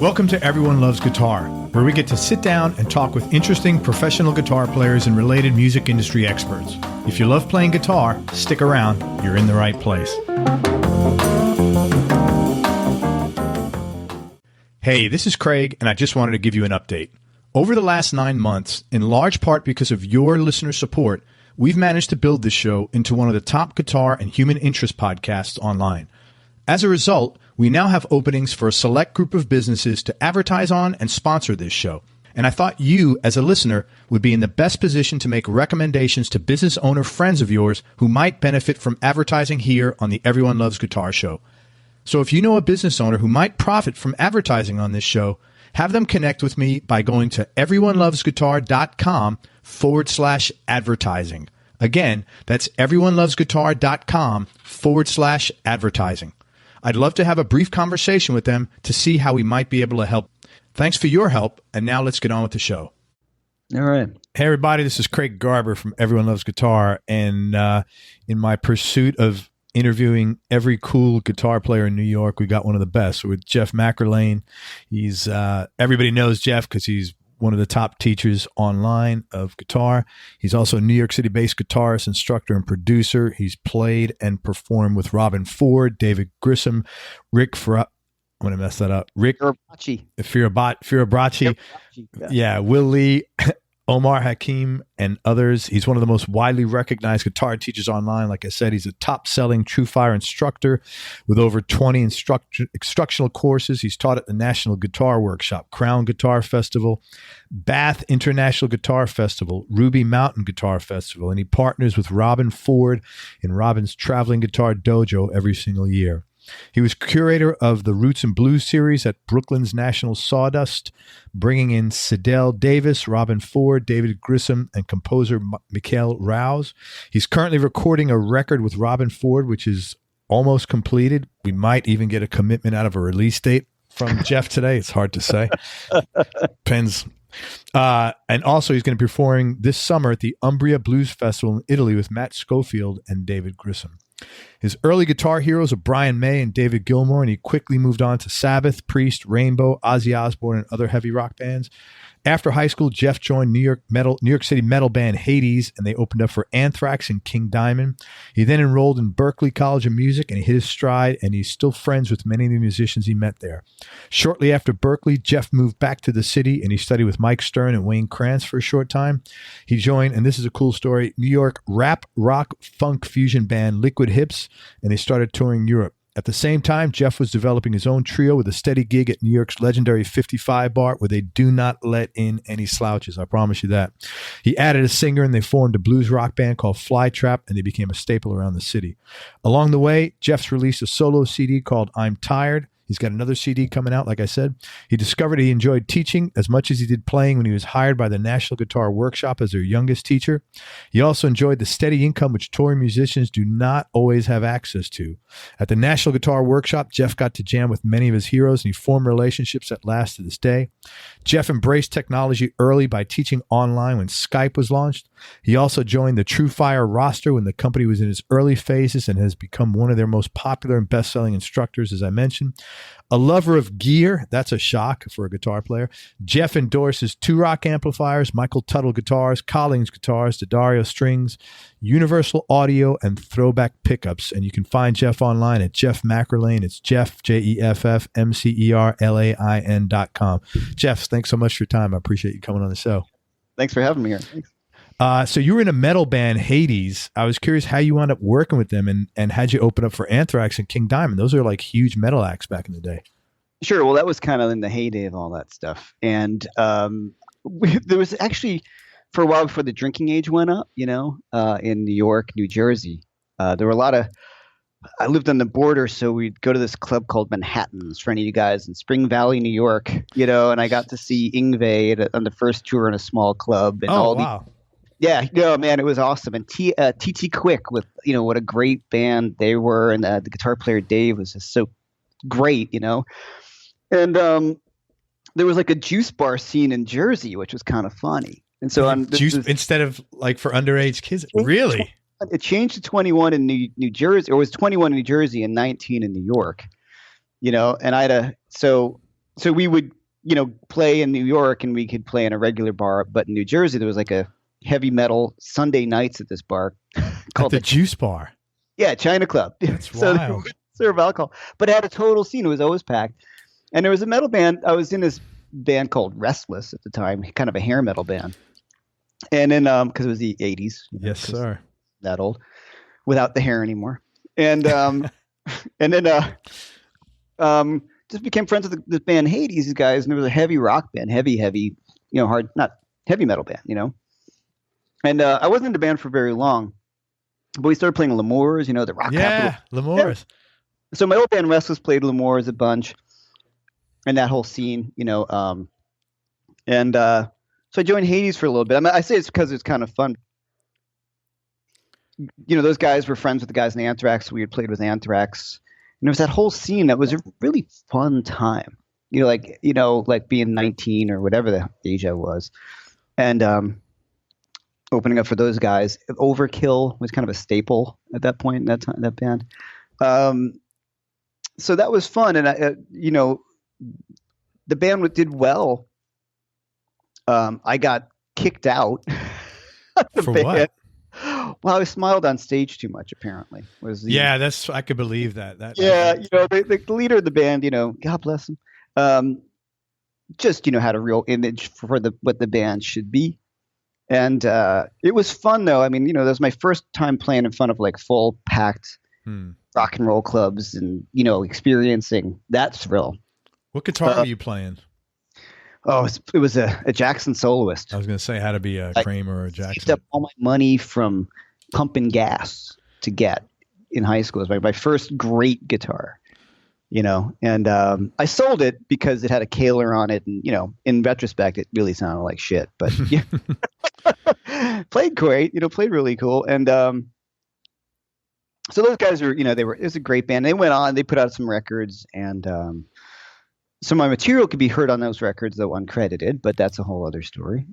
Welcome to Everyone Loves Guitar, where we get to sit down and talk with interesting professional guitar players and related music industry experts. If you love playing guitar, stick around. You're in the right place. Hey, this is Craig, and I just wanted to give you an update. Over the last 9 months, in large part because of your listener support, we've managed to build this show into one of the top guitar and human interest podcasts online. As a result, we now have openings for a select group of businesses to advertise on and sponsor this show. And I thought you, as a listener, would be in the best position to make recommendations to business owner friends of yours who might benefit from advertising here on the Everyone Loves Guitar show. So if you know a business owner who might profit from advertising on this show, have them connect with me by going to everyonelovesguitar.com/advertising. Again, that's everyonelovesguitar.com/advertising. I'd love to have a brief conversation with them to see how we might be able to help. Thanks for your help, and now let's get on with the show. All right. Hey, everybody, this is Craig Garber from Everyone Loves Guitar, and in my pursuit of interviewing every cool guitar player in New York, we got one of the best. We're with Jeff McErlain. He's everybody knows Jeff because he's one of the top teachers online of guitar. He's also a New York City-based guitarist, instructor, and producer. He's played and performed with Robben Ford, David Grissom, Rick I'm going to mess that up. Rick Firabracci. Yeah, Will Lee, Omar Hakim, and others. He's one of the most widely recognized guitar teachers online. Like I said, he's a top-selling TrueFire instructor with over 20 instructional courses. He's taught at the National Guitar Workshop, Crown Guitar Festival, Bath International Guitar Festival, Ruby Mountain Guitar Festival, and he partners with Robben Ford in Robben's Traveling Guitar Dojo every single year. He was curator of the Roots and Blues series at Brooklyn's National Sawdust, bringing in Sidell Davis, Robben Ford, David Grissom, and composer Mikhail Rouse. He's currently recording a record with Robben Ford, which is almost completed. We might even get a commitment out of a release date from Jeff today. It's hard to say. Depends. And also he's going to be performing this summer at the Umbria Blues Festival in Italy with Matt Schofield and David Grissom. His early guitar heroes are Brian May and David Gilmour, and he quickly moved on to Sabbath, Priest, Rainbow, Ozzy Osbourne, and other heavy rock bands. After high school, Jeff joined New York City metal band Hades, and they opened up for Anthrax and King Diamond. He then enrolled in Berklee College of Music, and he hit his stride, and he's still friends with many of the musicians he met there. Shortly after Berklee, Jeff moved back to the city, and he studied with Mike Stern and Wayne Krantz for a short time. He joined, and this is a cool story, New York rap, rock, funk fusion band Liquid Hips, and they started touring Europe. At the same time, Jeff was developing his own trio with a steady gig at New York's legendary 55 bar, where they do not let in any slouches. I promise you that. He added a singer, and they formed a blues rock band called Flytrap, and they became a staple around the city. Along the way, Jeff's released a solo CD called I'm Tired. He's got another CD coming out, like I said. He discovered he enjoyed teaching as much as he did playing when he was hired by the National Guitar Workshop as their youngest teacher. He also enjoyed the steady income which touring musicians do not always have access to. At the National Guitar Workshop, Jeff got to jam with many of his heroes, and he formed relationships that last to this day. Jeff embraced technology early by teaching online when Skype was launched. He also joined the TrueFire roster when the company was in its early phases and has become one of their most popular and best-selling instructors, as I mentioned. A lover of gear, that's a shock for a guitar player. Jeff endorses Two Rock amplifiers, Michael Tuttle guitars, Collings guitars, D'Addario strings, Universal Audio, and Throwback pickups. And you can find Jeff online at Jeff McErlain. It's Jeff, JeffMcErlain.com. Jeff, thanks so much for your time. I appreciate you coming on the show. Thanks for having me here. Thanks. So you were in a metal band, Hades. I was curious how you wound up working with them, and how'd you open up for Anthrax and King Diamond? Those are like huge metal acts back in the day. Sure. Well, that was kind of in the heyday of all that stuff. And there was actually, for a while before the drinking age went up, in New York, New Jersey, there were a lot of, I lived on the border, so we'd go to this club called Manhattan's for any of you guys in Spring Valley, New York, and I got to see Yngwie on the first tour in a small club. And wow. Yeah, no, man, it was awesome. And TT Quick with, what a great band they were. And the guitar player, Dave, was just so great, And there was like a juice bar scene in Jersey, which was kind of funny. And so instead of like for underage kids, really? It changed to 21 in New Jersey, or it was 21 in New Jersey and 19 in New York, And so we would, play in New York and we could play in a regular bar, but in New Jersey there was like a heavy metal Sunday nights at this bar called the Juice Bar. Yeah, China Club. That's so wild. They would serve alcohol, but it had a total scene. It was always packed. And there was a metal band. I was in this band called Restless at the time, kind of a hair metal band. And then, because it was the 80s. Yes, sir. That old, without the hair anymore. And and then just became friends with the band Hades, these guys, and there was a heavy rock band, heavy, hard, not heavy metal band, And I wasn't in the band for very long, but we started playing L'Amour's, the rock capital. Yeah, L'Amour's. Yeah. So my old band Restless played L'Amour's a bunch, and that whole scene, so I joined Hades for a little bit. I mean, I say it's because it's kind of fun. Those guys were friends with the guys in Anthrax. We had played with Anthrax. And there was that whole scene that was a really fun time. Like being 19 or whatever the age I was. And opening up for those guys. Overkill was kind of a staple at that point in that band. So that was fun. And, the band did well. I got kicked out. For what? Well, I smiled on stage too much. Apparently, I could believe that. The leader of the band, God bless him, just had a real image for what the band should be, and it was fun though. I mean, that was my first time playing in front of like full packed rock and roll clubs, and experiencing that thrill. What guitar were you playing? Oh, it was a Jackson soloist. I was going to say, had to be a Kramer or a Jackson. I saved up all my money from pumping gas to get in high school. It was my first great guitar, and I sold it because it had a Kaler on it. And, in retrospect, it really sounded like shit, but yeah. Played great, played really cool. And so those guys were, it was a great band. They went on, they put out some records, and so my material could be heard on those records, though uncredited, but that's a whole other story,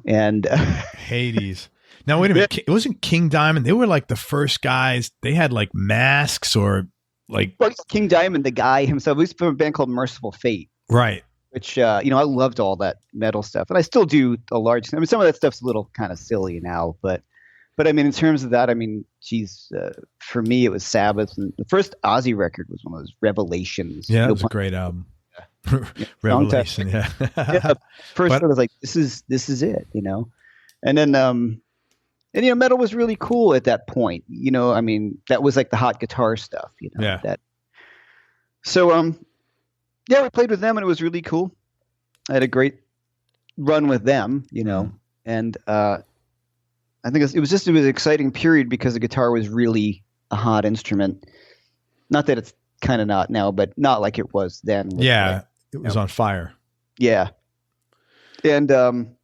and Hades. Now, wait a minute. It wasn't King Diamond. They were like the first guys. They had like masks or like. Well, King Diamond, the guy himself, we used to play a band called Merciful Fate. Right. Which, I loved all that metal stuff. And I still do some of that stuff's a little kind of silly now, but I mean, in terms of that, I mean, geez, for me, it was Sabbath. And the first Ozzy record was one of those Revelations. Yeah, it was a great album. Revelation, yeah. First, I was like, this is it, and then, metal was really cool at that point, I mean, that was like the hot guitar stuff, yeah. So, we played with them and it was really cool. I had a great run with them, and, I think it was an exciting period because the guitar was really a hot instrument. Not that it's kind of not now, but not like it was then. Yeah. It was on fire. Yeah. And, in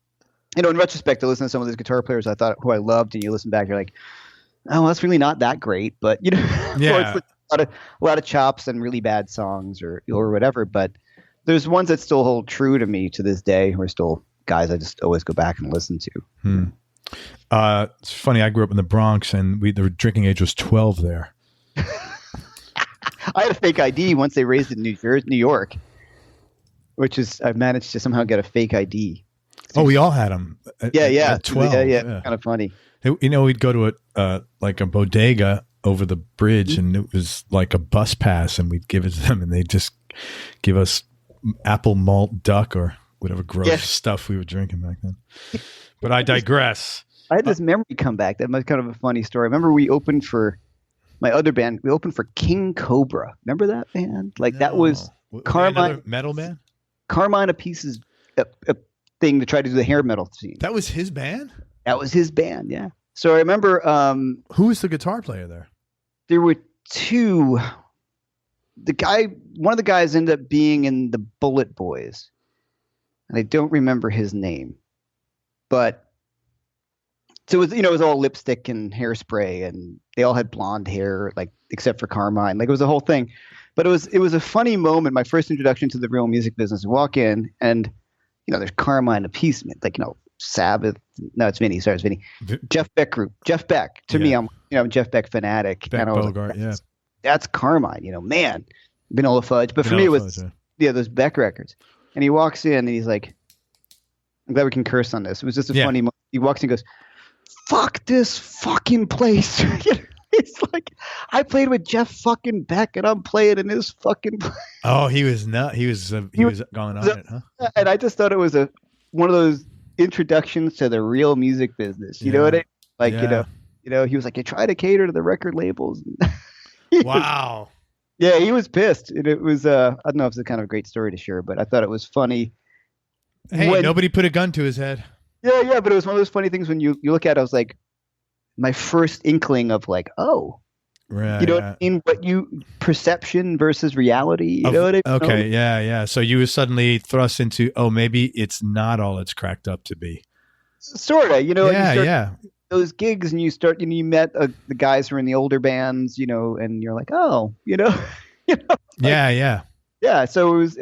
retrospect, to listen to some of those guitar players who I loved, and you listen back, you're like, oh, well, that's really not that great. But, yeah. It's like a lot of chops and really bad songs or whatever. But there's ones that still hold true to me to this day, who are still guys I just always go back and listen to. It's funny. I grew up in the Bronx, and the drinking age was 12 there. I had a fake ID once they raised it in New York. I've managed to somehow get a fake ID. Oh, we all had them. At 12. Yeah. Kind of funny. We'd go to like a bodega over the bridge, and it was like a bus pass, and we'd give it to them, and they'd just give us apple malt duck or whatever gross stuff we were drinking back then. But I digress. I had this memory come back. That was kind of a funny story. I remember we opened for my other band. We opened for King Cobra. Remember that band? That was Carmine metal band. Carmine Appice's thing to try to do the hair metal scene. That was his band? That was his band, yeah. So I remember... who was the guitar player there? There were two. One of the guys ended up being in the Bullet Boys. And I don't remember his name. But... So it was all lipstick and hairspray, and they all had blonde hair, except for Carmine. It was a whole thing. But it was a funny moment, my first introduction to the real music business. I walk in, and there's Carmine Appice, Sabbath. No, it's Vinny. Sorry, it's Vinny. Jeff Beck group. Jeff Beck. To me, I'm Jeff Beck fanatic. Beck and I was Bogart, that's Carmine. Man, Vanilla Fudge. But for me, it was those Beck records. And he walks in and he's like, I'm glad we can curse on this. It was just a funny moment. He walks in and goes, fuck this fucking place. He's like, I played with Jeff fucking Beck and I'm playing in this fucking place. Oh, he was not. He was going on it, huh? And I just thought it was one of those introductions to the real music business. You know what I mean? Like, he was like, you try to cater to the record labels. Wow. Yeah, he was pissed. And it was, I don't know if it's a kind of a great story to share, but I thought it was funny. Hey, nobody put a gun to his head. Yeah, but it was one of those funny things when you look at it, I was like, my first inkling of like, oh, right, you know what I mean? Perception versus reality, you know what I mean? Okay, yeah. So you were suddenly thrust into, maybe it's not all it's cracked up to be. Sort of, Yeah. Those gigs and you met the guys who were in the older bands, and you're like, oh, Yeah. Yeah, so it was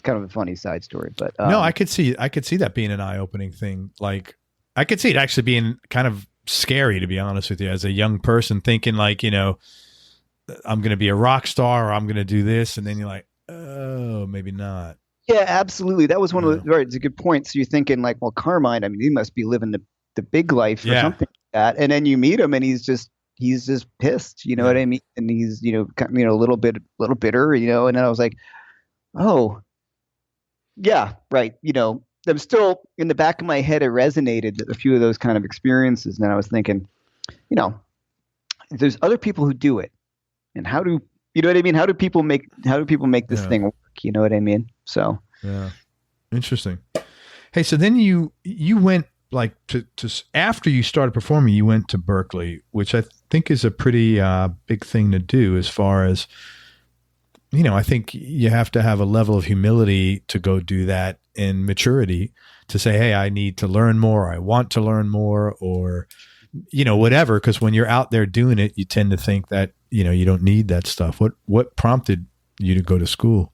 kind of a funny side story, but no, I could see that being an eye-opening thing. Like, I could see it actually being kind of scary, to be honest with you, as a young person thinking like, I'm going to be a rock star or I'm going to do this. And then you're like, oh, maybe not. Yeah, absolutely. That was one of the, right. It's a good point. So you're thinking like, well, Carmine, I mean, he must be living the big life or something like that. And then you meet him and he's just pissed, you know what I mean? And he's, a little bitter, and then I was like, oh yeah, right. I'm still in the back of my head. It resonated a few of those kind of experiences. And then I was thinking, there's other people who do it, and how do you know what I mean? How do people make this thing work? You know what I mean? So yeah, interesting. Hey, so then you went like to after you started performing, you went to Berkeley, which I think is a pretty big thing to do as far as. I think you have to have a level of humility to go do that and maturity to say, hey, I need to learn more. I want to learn more or, whatever. Because when you're out there doing it, you tend to think that, you don't need that stuff. What prompted you to go to school?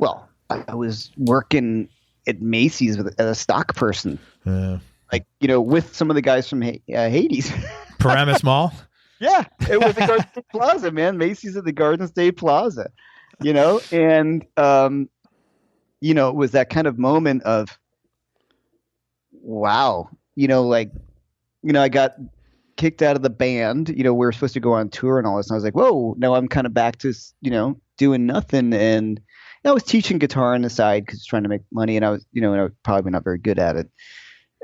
Well, I was working at Macy's as a stock person, with some of the guys from Hades. Paramus Mall? Yeah, it was the Garden State Plaza, man. Macy's at the Garden State Plaza, and it was that kind of moment of, wow, I got kicked out of the band. We were supposed to go on tour and all this, and I was like, whoa, now I'm kind of back to, doing nothing. And I was teaching guitar on the side because I was trying to make money, and I was, I was probably not very good at it.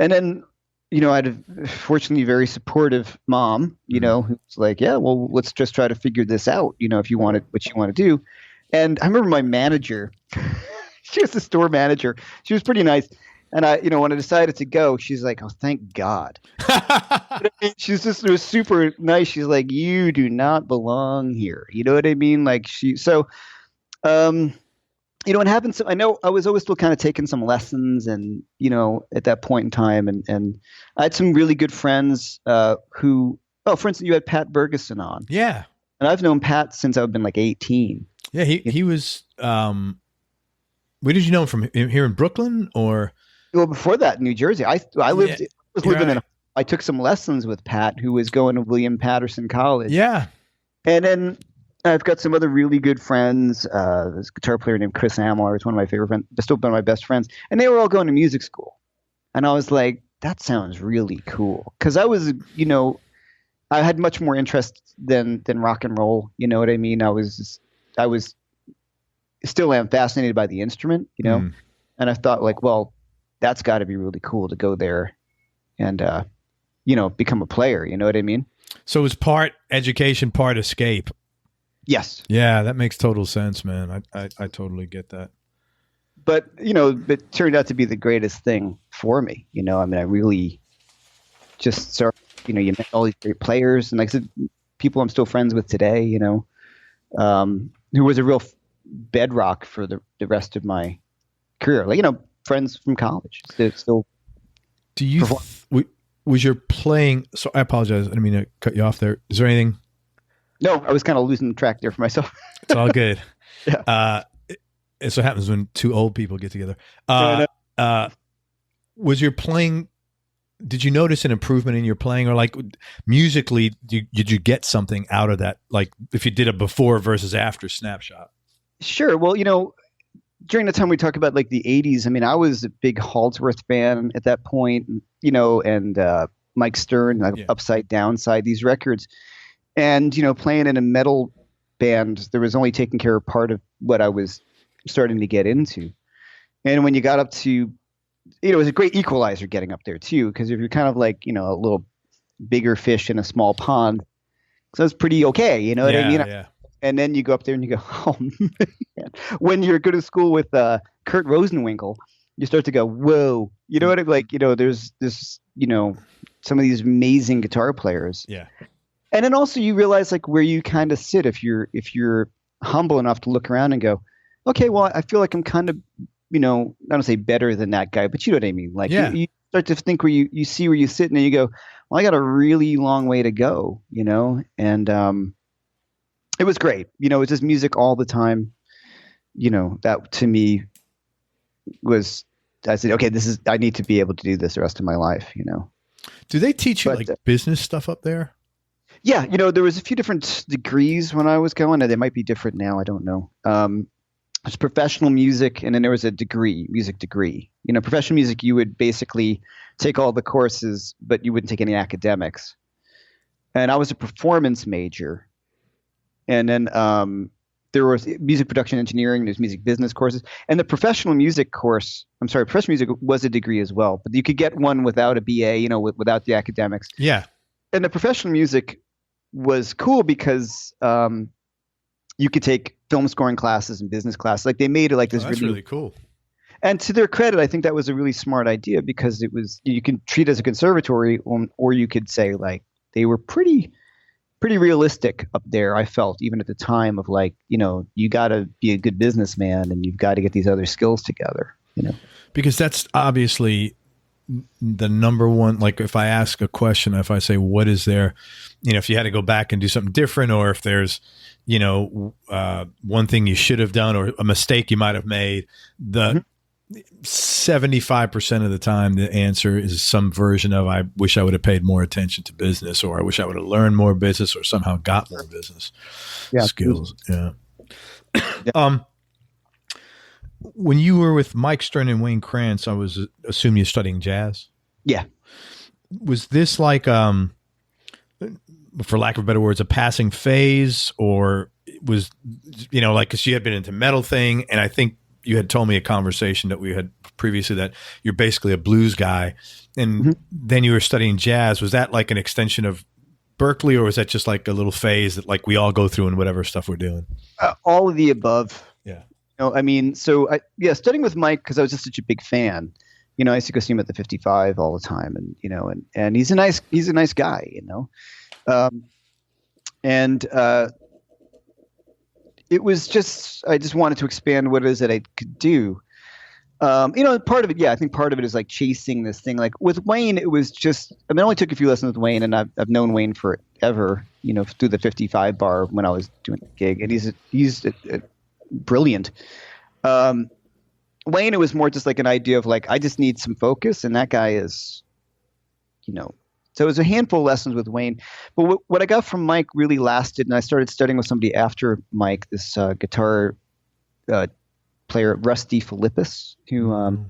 And then I had a fortunately very supportive mom, who's like, yeah, well, let's just try to figure this out, if you want what you want to do. And I remember my manager, she was the store manager. She was pretty nice. And I, when I decided to go, she's like, oh, thank God. She's just, it was super nice. She's like, you do not belong here. You know what I mean? Like what happens, I know I was always still kind of taking some lessons and, at that point in time. And I had some really good friends who, for instance, you had Pat Bergeson on. Yeah. And I've known Pat since I've been like 18. Yeah. He was, where did you know him from? Here in Brooklyn or? Well, before that, New Jersey. I took some lessons with Pat, who was going to William Patterson College. Yeah. And then I've got some other really good friends. This guitar player named Chris Amler is one of my favorite friends, still one of my best friends. And they were all going to music school. And I was like, that sounds really cool. Because I was, I had much more interest than rock and roll. You know what I mean? I still am fascinated by the instrument, And I thought like, well, that's got to be really cool to go there and, become a player. You know what I mean? So it was part education, part escape. Yes. Yeah, that makes total sense, man. I totally get that. But, it turned out to be the greatest thing for me. I mean, I really just started, you met all these great players. And like I said, people I'm still friends with today, who was a real bedrock for the rest of my career. Like, friends from college. Still. Do you, was your playing, so I apologize. I didn't mean to cut you off there. Is there anything? No, I was kind of losing the track there for myself. It's all good. Yeah. It's what happens when two old people get together. Was your playing, did you notice an improvement in your playing, or like musically, did you get something out of that? Like if you did a before versus after snapshot? Sure. Well, during the time we talk about like the 80s, I mean, I was a big Halsworth fan at that point, and Mike Stern, like Yeah. Upside Downside, these records. And, playing in a metal band, there was only taking care of part of what I was starting to get into. And when you got up to, it was a great equalizer getting up there too, because if you're kind of like, a little bigger fish in a small pond, so it's pretty okay, you know what I mean? Yeah. And then you go up there and you go, oh man. When you're good at school with Kurt Rosenwinkel, you start to go, whoa. You know what I like? There's this, some of these amazing guitar players. Yeah. And then also you realize like where you kind of sit if you're humble enough to look around and go, okay, well, I feel like I'm kind of, I don't say better than that guy, but you know what I mean? Like Yeah. you start to think where you see where you sit and then you go, well, I got a really long way to go, and it was great. It's just music all the time. That to me was, I said, okay, I need to be able to do this the rest of my life, Do they teach you But, like business stuff up there? Yeah, there was a few different degrees when I was going, and they might be different now. I don't know. There's professional music, and then there was a music degree. Professional music, you would basically take all the courses, but you wouldn't take any academics. And I was a performance major. And then there was music production engineering, there's music business courses. And the professional music was a degree as well. But you could get one without a BA, without the academics. Yeah. And the professional music was cool because you could take film scoring classes and business classes. Like they made it like this That's really cool. And to their credit, I think that was a really smart idea because it was, you can treat it as a conservatory, or you could say like they were pretty realistic up there. I felt even at the time of like, you got to be a good businessman and you've got to get these other skills together, Because that's obviously the number one, like if I ask a question, if I say, what is there, if you had to go back and do something different, or if there's, one thing you should have done or a mistake you might have made, the 75% of the time, the answer is some version of, I wish I would have paid more attention to business, or I wish I would have learned more business or somehow got more business skills. Yeah. When you were with Mike Stern and Wayne Krantz, I was assuming you're studying jazz. Yeah. Was this like, for lack of better words, a passing phase, or was, like, cause you had been into metal thing. And I think you had told me a conversation that we had previously that you're basically a blues guy, and then you were studying jazz. Was that like an extension of Berkeley, or was that just like a little phase that like we all go through in whatever stuff we're doing? All of the above. Yeah. Studying with Mike, because I was just such a big fan. I used to go see him at the 55 all the time, and he's a nice guy, it was just, I just wanted to expand what it is that I could do. Part of it, I think part of it is like chasing this thing. Like with Wayne, it was just, I only took a few lessons with Wayne, and I've known Wayne forever, through the 55 bar when I was doing the gig, and he's brilliant. Wayne, it was more just like an idea of like, I just need some focus, and that guy is, so it was a handful of lessons with Wayne. But what I got from Mike really lasted, and I started studying with somebody after Mike, this guitar player, Rusty Philippus, who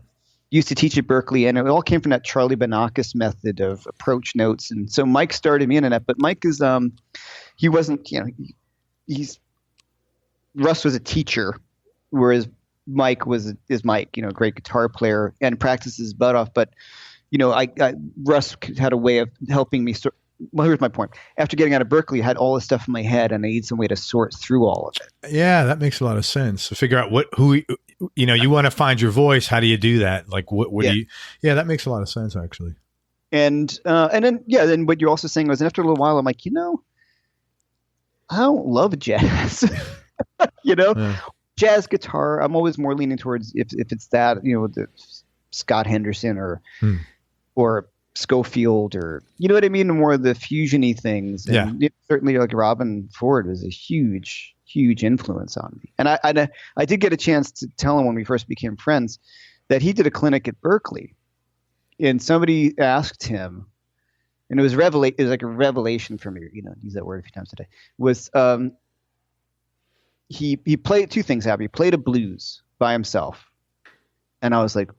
used to teach at Berkeley, and it all came from that Charlie Banakis method of approach notes. And so Mike started me in that, but Mike is, he wasn't, Russ was a teacher, whereas Mike is Mike, great guitar player and practices his butt off. But, Russ had a way of helping me. Well, here's my point. After getting out of Berkeley, I had all this stuff in my head, and I need some way to sort through all of it. Yeah, that makes a lot of sense. So figure out you want to find your voice. How do you do that? Like, what do you? Yeah, that makes a lot of sense, actually. And then what you're also saying was, after a little while, I'm like, I don't love jazz. Jazz guitar. I'm always more leaning towards if it's that, the Scott Henderson or Schofield, or you know what I mean, more of the fusion-y things. And certainly like Robin Ford was a huge influence on me. And I did get a chance to tell him when we first became friends that he did a clinic at Berkeley, and somebody asked him, and it was like a revelation for me, use that word a few times today, was he played two things happened. He played a blues by himself, and I was like,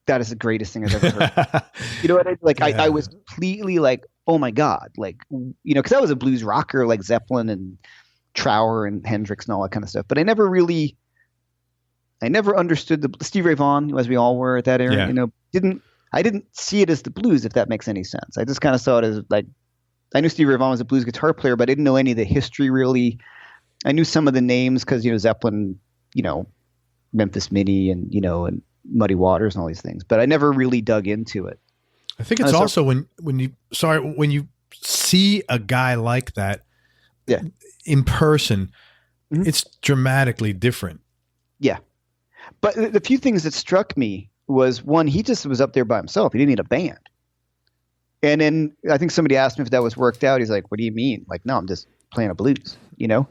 that is the greatest thing I've ever heard. You know what I like? I was completely like, oh my God, like, you know, because I was a blues rocker like Zeppelin and Trower and Hendrix and all that kind of stuff, but I never understood the Stevie Ray Vaughan, as we all were at that era. You know, I didn't see it as the blues, if that makes any sense. I just kind of saw it as like, I knew Stevie Ray Vaughan was a blues guitar player, but I didn't know any of the history really. I knew some of the names because, you know, Zeppelin, you know, Memphis Minnie and, you know, and Muddy Waters and all these things, but I never really dug into it. I think it's also when you see a guy like that in person, it's dramatically different. Yeah. But the few things that struck me was, one, he just was up there by himself. He didn't need a band. And then I think somebody asked him if that was worked out. He's like, what do you mean? Like, no, I'm just playing a blues, you know?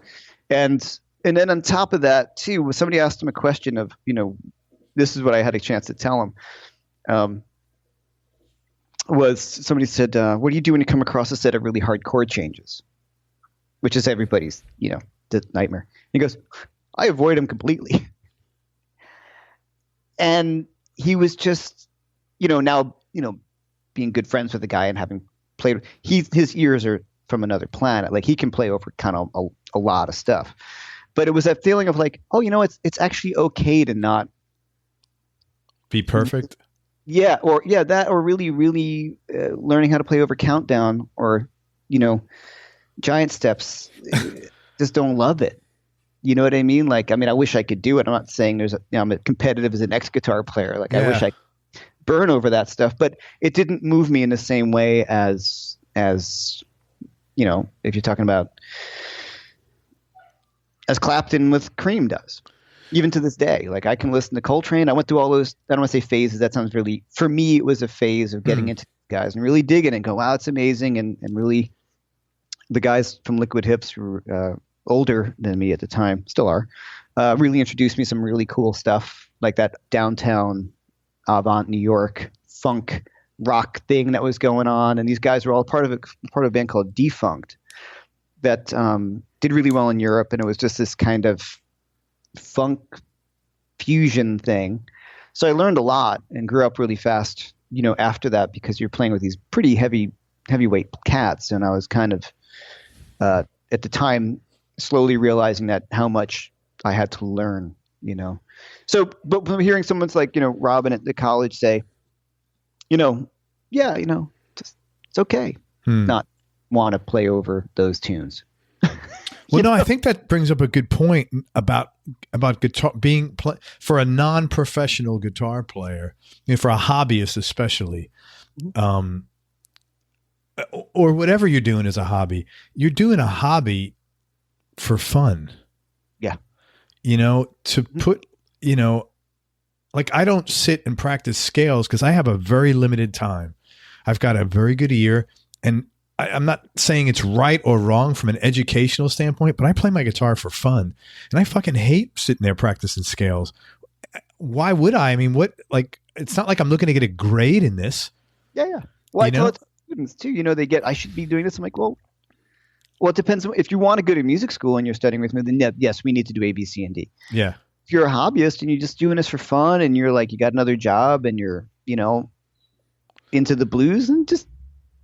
And then on top of that too, somebody asked him a question of, you know, this is what I had a chance to tell him. Was somebody said, what do you do when you come across a set of really hard chord changes? Which is everybody's, you know, nightmare. He goes, I avoid them completely. And he was just, you know, now, you know, being good friends with the guy and having played, his ears are from another planet. Like, he can play over kind of a lot of stuff. But it was that feeling of like, oh, you know, it's actually okay to not be perfect. Or really, really learning how to play over countdown or, you know, giant steps. Just don't love it. You know what I mean? Like, I mean, I wish I could do it. I'm not saying I'm competitive as an ex-guitar player. Like, I wish I could burn over that stuff, but it didn't move me in the same way as, you know, if you're talking about as Clapton with Cream does. Even to this day, like, I can listen to Coltrane. I went through all those, I don't want to say phases. That sounds really, for me, it was a phase of getting into guys and really digging and go, wow, it's amazing. And really, the guys from Liquid Hips who were older than me at the time, still are, really introduced me some really cool stuff, like that downtown avant New York funk rock thing that was going on. And these guys were all part of a band called Defunct that did really well in Europe. And it was just this kind of funk fusion thing. So I learned a lot and grew up really fast, you know, after that, because you're playing with these pretty heavyweight cats. And I was kind of, at the time, slowly realizing that how much I had to learn, you know. So, but from hearing someone's like, you know, Robin at the college say, you know, yeah, you know, just, it's okay not want to play over those tunes. Well, no, I think that brings up a good point about guitar being for a non-professional guitar player, you know, for a hobbyist especially, or whatever you're doing as a hobby. You're doing a hobby for fun. Yeah. You know, to put, you know, like, I don't sit and practice scales because I have a very limited time. I've got a very good ear, and I'm not saying it's right or wrong from an educational standpoint, but I play my guitar for fun, and I fucking hate sitting there practicing scales. Why would I? I mean, it's not like I'm looking to get a grade in this. Yeah. Well, I tell it to students too, you know, I should be doing this. I'm like, well, it depends. If you want to go to music school and you're studying with me, then yes, we need to do A, B, C, and D. Yeah. If you're a hobbyist and you're just doing this for fun and you're like, you got another job and you're, you know, into the blues, and just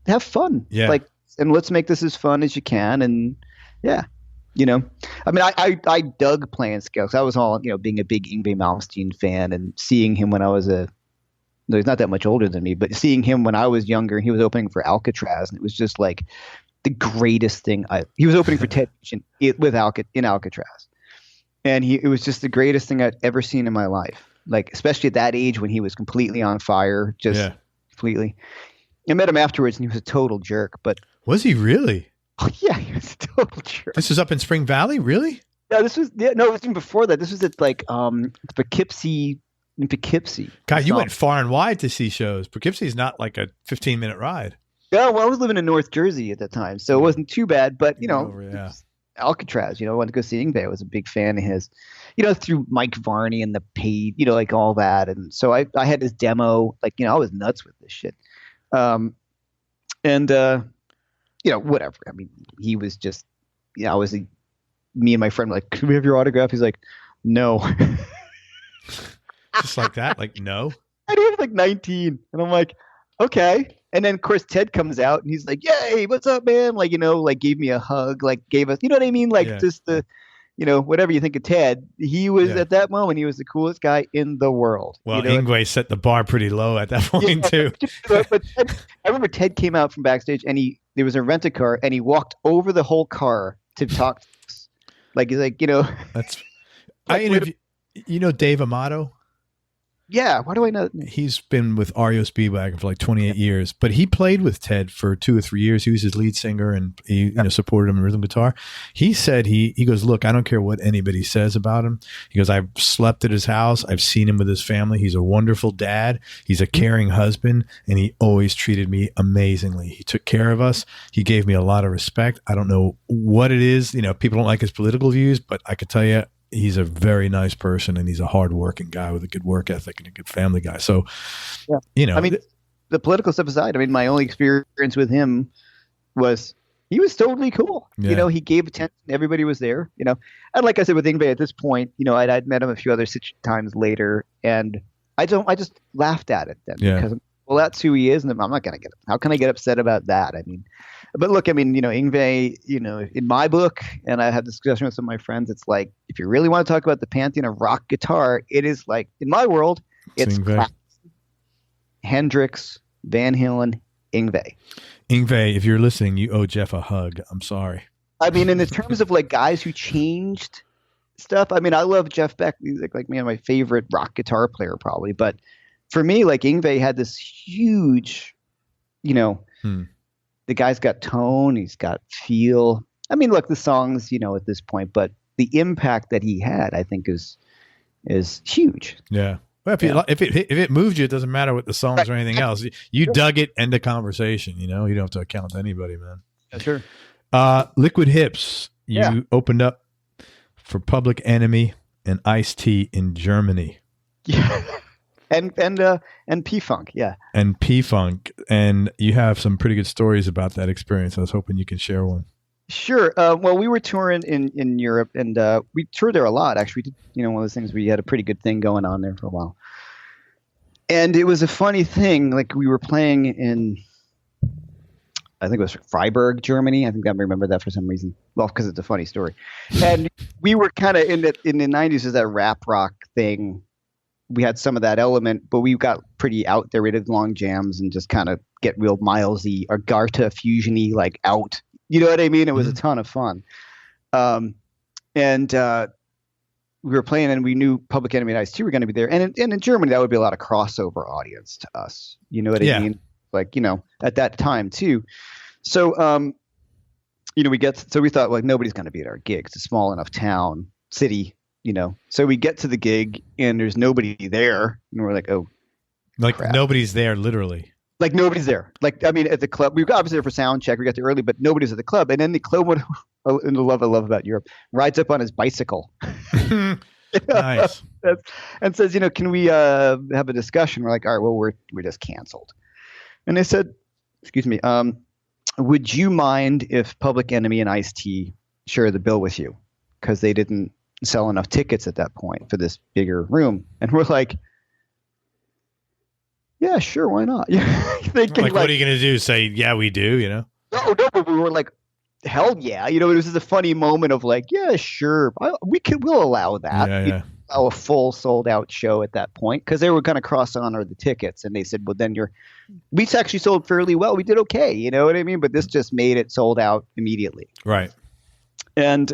have fun. Yeah. Like, and let's make this as fun as you can. And yeah, you know, I mean, I dug playing scales. I was all, you know, being a big Yngwie Malmsteen fan and seeing him when I was no, he's not that much older than me, but seeing him when I was younger, he was opening for Alcatraz, and it was just like the greatest thing. He was opening for Ted in Alcatraz. And it was just the greatest thing I'd ever seen in my life. Like, especially at that age when he was completely on fire, completely. I met him afterwards, and he was a total jerk. But was he really? Oh yeah, he was a total jerk. This was up in Spring Valley, really? Yeah, it was even before that. This was at like Poughkeepsie. In Poughkeepsie. God, you went far and wide to see shows. Poughkeepsie is not like a 15-minute ride. Yeah, well, I was living in North Jersey at that time, so it wasn't too bad. But you know, Alcatraz, you know, I went to go see Yngwie. I was a big fan of his, you know, through Mike Varney and the Paid, you know, like all that. And so I had his demo, like, you know, I was nuts with this shit. You know, whatever. I mean, he was just, you know, I was me and my friend were like, "Can we have your autograph?" He's like, "No." Just like that? Like, no? I was like 19. And I'm like, okay. And then, of course, Ted comes out and he's like, "Yay, what's up, man?" Like, like gave me a hug, like gave us, you know what I mean? Like just the, whatever you think of Ted, he was at that moment, he was the coolest guy in the world. Well, Yngwie set the bar pretty low at that point too. But Ted, I remember Ted came out from backstage and there was a rent-a-car and he walked over the whole car to talk to us. Like, he's like, That's, I interview, Dave Amato? Yeah, why do I know? He's been with REO Speedwagon for like 28 years, but he played with Ted for 2 or 3 years. He was his lead singer, and he supported him in rhythm guitar. He said he goes, "Look, I don't care what anybody says about him." He goes, "I've slept at his house. I've seen him with his family. He's a wonderful dad. He's a caring husband, and he always treated me amazingly. He took care of us. He gave me a lot of respect. I don't know what it is. People don't like his political views, but I could tell you, he's a very nice person, and he's a hardworking guy with a good work ethic and a good family guy." So, I mean, the political stuff aside, I mean, my only experience with him was he was totally cool. Yeah. He gave attention. Everybody was there. And like I said with Yngwie at this point, I'd met him a few other times later, and I just laughed at it then because, well, that's who he is, and I'm not gonna get. How can I get upset about that? I mean. But look, I mean, Yngwie, in my book, and I had this discussion with some of my friends, it's like, if you really want to talk about the pantheon of rock guitar, it is like, in my world, it's Hendrix, Van Halen, Yngwie. Yngwie, if you're listening, you owe Jeff a hug. I'm sorry. I mean, in the terms of like guys who changed stuff, I mean, I love Jeff Beck, like my favorite rock guitar player probably. But for me, like Yngwie had this huge, the guy's got tone, he's got feel. I mean, look, the songs, at this point, but the impact that he had, I think, is huge. Yeah. Well, if it moved you, it doesn't matter what the songs or anything else. You dug it, end of conversation. You don't have to account to anybody, man. Yeah, sure. Liquid Hips. You opened up for Public Enemy and Ice-T in Germany. Yeah. And P-Funk, yeah. And P-Funk. And you have some pretty good stories about that experience. I was hoping you can share one. Sure. Well, we were touring in Europe, and we toured there a lot, actually. We did, one of those things where you had a pretty good thing going on there for a while. And it was a funny thing. Like, we were playing in, I think it was Freiburg, Germany. I think I remember that for some reason. Well, because it's a funny story. And we were kind of in the 90s, is that rap rock thing. We had some of that element, but we got pretty out there. We did long jams and just kind of get real Milesy or Garta fusiony, like out. You know what I mean? It was a ton of fun. And we were playing, and we knew Public Enemy and Ice-T were going to be there. And in Germany, that would be a lot of crossover audience to us. You know what I mean? Like, at that time too. So, we thought, like, nobody's going to be at our gig. It's a small enough town, city. So we get to the gig and there's nobody there, and we're like, oh, like crap. Nobody's there, literally. Like nobody's there. Like, I mean, at the club, we were obviously there for sound check. We got there early, but nobody's at the club. And then the club would, and the love I love about Europe, rides up on his bicycle. Nice. And says, can we have a discussion? We're like, all right, well, we're just canceled. And they said, excuse me, would you mind if Public Enemy and Ice-T share the bill with you? Because they didn't sell enough tickets at that point for this bigger room. And we're like, yeah, sure, why not? Thinking, like, what are you going to do? Say, yeah, we do, No, but we were like, hell yeah. It was just a funny moment of like, yeah, sure. We'll allow that. Yeah. A full sold out show at that point, because they were going to cross honor the tickets. And they said, well, then we actually sold fairly well. We did okay. You know what I mean? But this just made it sold out immediately. Right. And,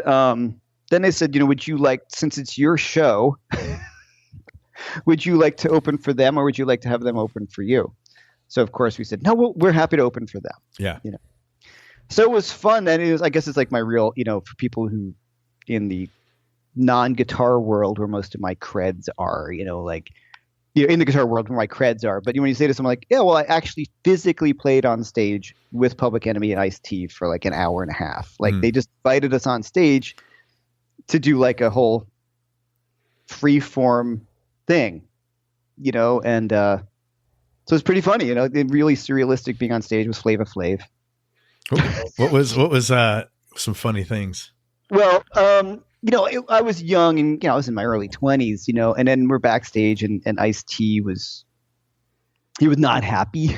then they said, would you like, since it's your show, would you like to open for them, or would you like to have them open for you? So, of course, we said, no, we're happy to open for them. Yeah. So it was fun. And I guess it's like my real, for people who in the non-guitar world where most of my creds are, in the guitar world where my creds are. But when you say to someone like, yeah, well, I actually physically played on stage with Public Enemy and Ice-T for like an hour and a half. Like they just invited us on stage to do like a whole free form thing, and so it's pretty funny, really surrealistic being on stage with Flava Flav. What was some funny things? Well, I was young and I was in my early 20s, and then we're backstage and Ice-T he was not happy,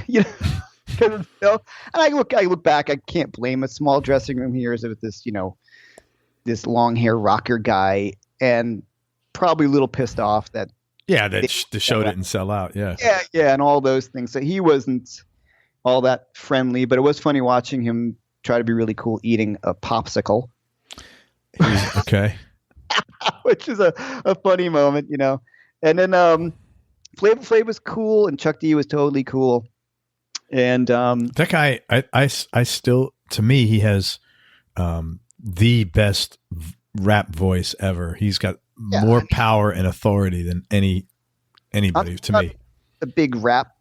'cause, and I look back, I can't blame a small dressing room here with this, this long hair rocker guy, and probably a little pissed off that the show didn't sell out. Yeah, and all those things. So he wasn't all that friendly, but it was funny watching him try to be really cool eating a popsicle. Okay. Which is a funny moment, And then Flavor Flav was cool, and Chuck D was totally cool. And that guy, I still, to me, he has the best rap voice ever. He's got more power and authority than anybody to me. A big rap,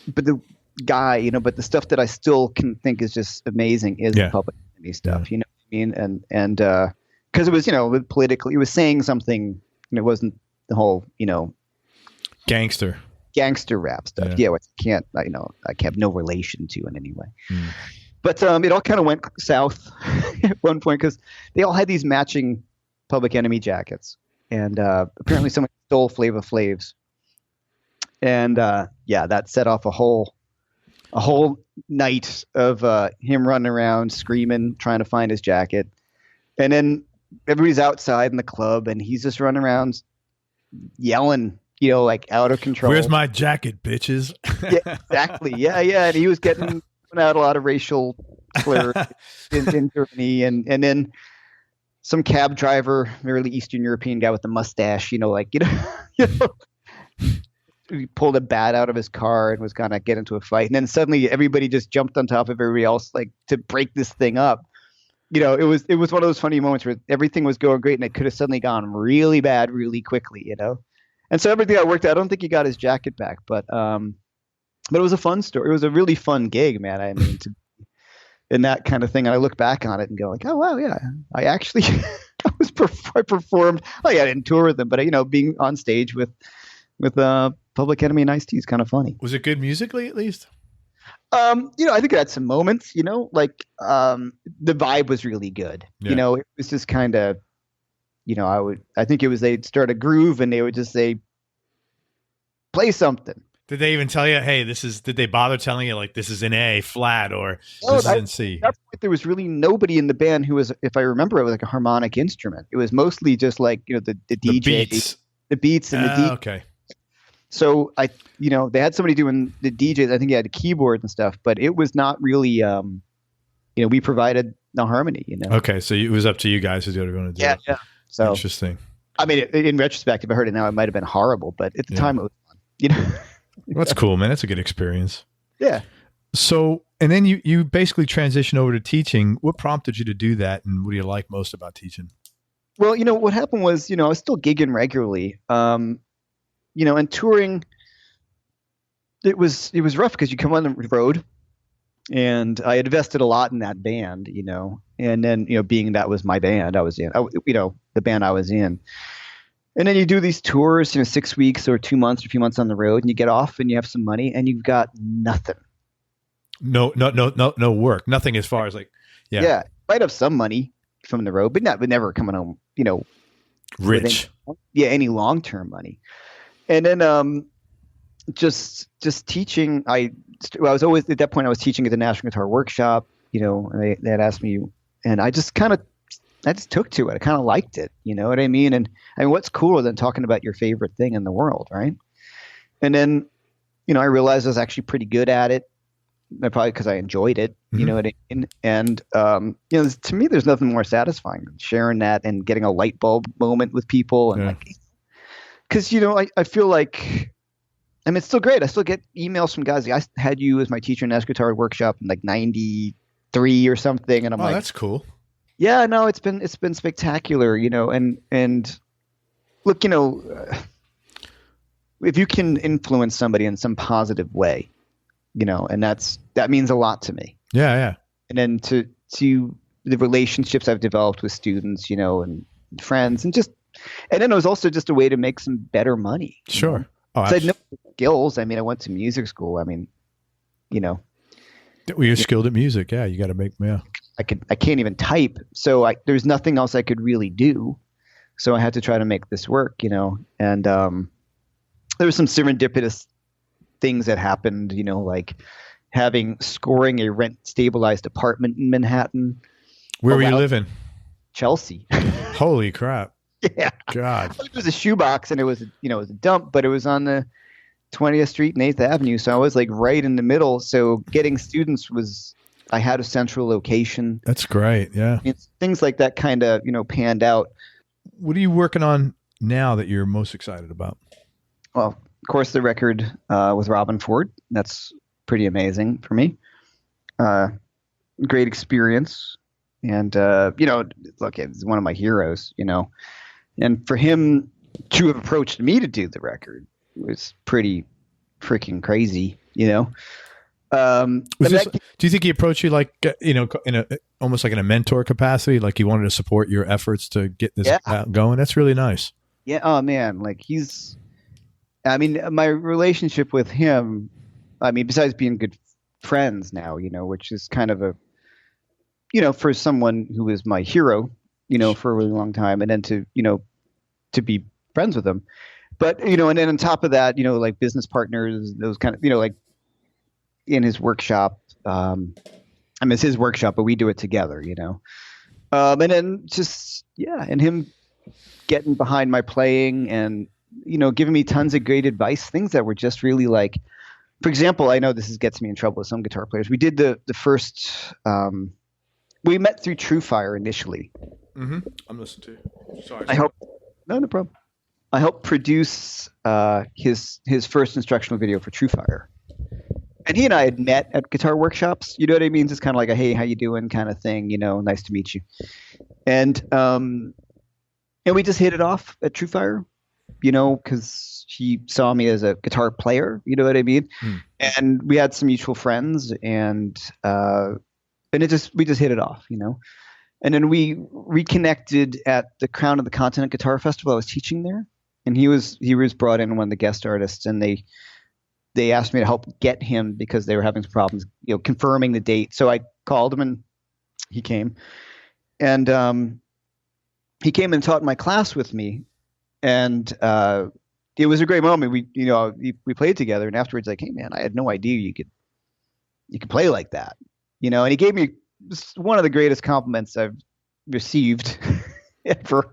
but the guy, but the stuff that I still can think is just amazing is the Public Enemy stuff. You know what I mean? And because it was, politically, it was saying something, and it wasn't the whole, gangster rap stuff. Yeah, which I have no relation to in any way. But it all kind of went south at one point because they all had these matching Public Enemy jackets, and apparently someone stole Flavor Flav's, and that set off a whole night of him running around screaming, trying to find his jacket, and then everybody's outside in the club, and he's just running around yelling, like out of control. Where's my jacket, bitches? Yeah, exactly. Yeah. And he was getting out a lot of racial slurs in Germany, and then some cab driver, really Eastern European guy with a mustache, he pulled a bat out of his car and was gonna get into a fight, and then suddenly everybody just jumped on top of everybody else, like to break this thing up. It was one of those funny moments where everything was going great and it could have suddenly gone really bad really quickly, And so everything got worked out. I don't think he got his jacket back, but it was a fun story. It was a really fun gig, man. I mean, and that kind of thing. And I look back on it and go like, oh wow, yeah, I actually I performed. Like I didn't tour with them, but being on stage with Public Enemy and Ice-T is kind of funny. Was it good musically at least? I think it had some moments, like the vibe was really good. Yeah. It was just kind of, I think it was they'd start a groove and they would just say, play something. Did they even tell you, hey, did they bother telling you like this is in A flat or this is in C? At that point, there was really nobody in the band who was, if I remember, it was like a harmonic instrument. It was mostly just like, the DJ, the beats and the DJ. Okay. So they had somebody doing the DJs. I think he had a keyboard and stuff, but it was not really, we provided the harmony, Okay. So it was up to you guys to do what you want to do. Yeah. So interesting. I mean, in retrospect, if I heard it now, it might've been horrible, but at the time it was fun, That's cool, man. That's a good experience. Yeah. So, and then you basically transition over to teaching. What prompted you to do that? And what do you like most about teaching? Well, what happened was, I was still gigging regularly. And touring, it was rough because you come on the road, and I had invested a lot in that band, and then, being that was my band I was in, the band I was in. And then you do these tours, 6 weeks or 2 months or a few months on the road, and you get off and you have some money and you've got nothing. No work. Nothing as far as like, Yeah. Might have some money from the road, but never coming home, rich. Any long-term money. And then just teaching. I was always at that point. I was teaching at the National Guitar Workshop. And they had asked me, and I just took to it. I kind of liked it. You know what I mean? And I mean, what's cooler than talking about your favorite thing in the world, right? And then, I realized I was actually pretty good at it. Probably because I enjoyed it. Mm-hmm. You know what I mean? And to me, there's nothing more satisfying than sharing that and getting a light bulb moment with people, and because I feel like, I mean, it's still great. I still get emails from guys. I had you as my teacher in National Guitar Workshop in like 93 or something, and I'm like, that's cool. Yeah, no, it's been spectacular, and look, if you can influence somebody in some positive way, and that means a lot to me. Yeah. And then to the relationships I've developed with students, and friends, and then it was also just a way to make some better money. Sure. Oh, so I had no skills. I mean, I went to music school. I mean, Well, you're skilled at music. Yeah. You got to make, I can't even type. So there's nothing else I could really do. So I had to try to make this work, and there were some serendipitous things that happened, like scoring a rent stabilized apartment in Manhattan. Where were you living? Chelsea. Holy crap. Yeah. God. It was a shoebox and it was a dump, but it was on the 20th Street and 8th Avenue. So I was like right in the middle. So getting students I had a central location. That's great. Yeah. Things like that kind of, panned out. What are you working on now that you're most excited about? Well, of course, the record with Robin Ford. That's pretty amazing for me. Great experience. And, look, it's one of my heroes, and for him to have approached me to do the record was pretty freaking crazy, do you think he approached you like, in almost like in a mentor capacity, like he wanted to support your efforts to get this going? That's really nice. Yeah. Oh man. Like my relationship with him, besides being good friends now, which is kind of for someone who was my hero, for a really long time, and then to be friends with him. But, and then on top of that, like business partners, those kind of, like in his workshop, it's his workshop, but we do it together, and then just, and him getting behind my playing and, giving me tons of great advice, things that were just really like, for example, I know this gets me in trouble with some guitar players. We did the first, we met through TrueFire initially. Mm-hmm. I'm listening to you. Sorry. No problem. I helped produce his first instructional video for TrueFire. And he and I had met at guitar workshops. You know what I mean? Just kind of like a, hey, how you doing kind of thing, nice to meet you. And we just hit it off at TrueFire, because he saw me as a guitar player, you know what I mean? And we had some mutual friends and we just hit it off, And then we reconnected at the Crown of the Continent Guitar Festival. I was teaching there, and he was brought in, one of the guest artists, and they asked me to help get him because they were having some problems, confirming the date. So I called him, and he came, and he came and taught my class with me, and it was a great moment. We played together, and afterwards, like, hey man, I had no idea you could play like that, And he gave me one of the greatest compliments I've received ever,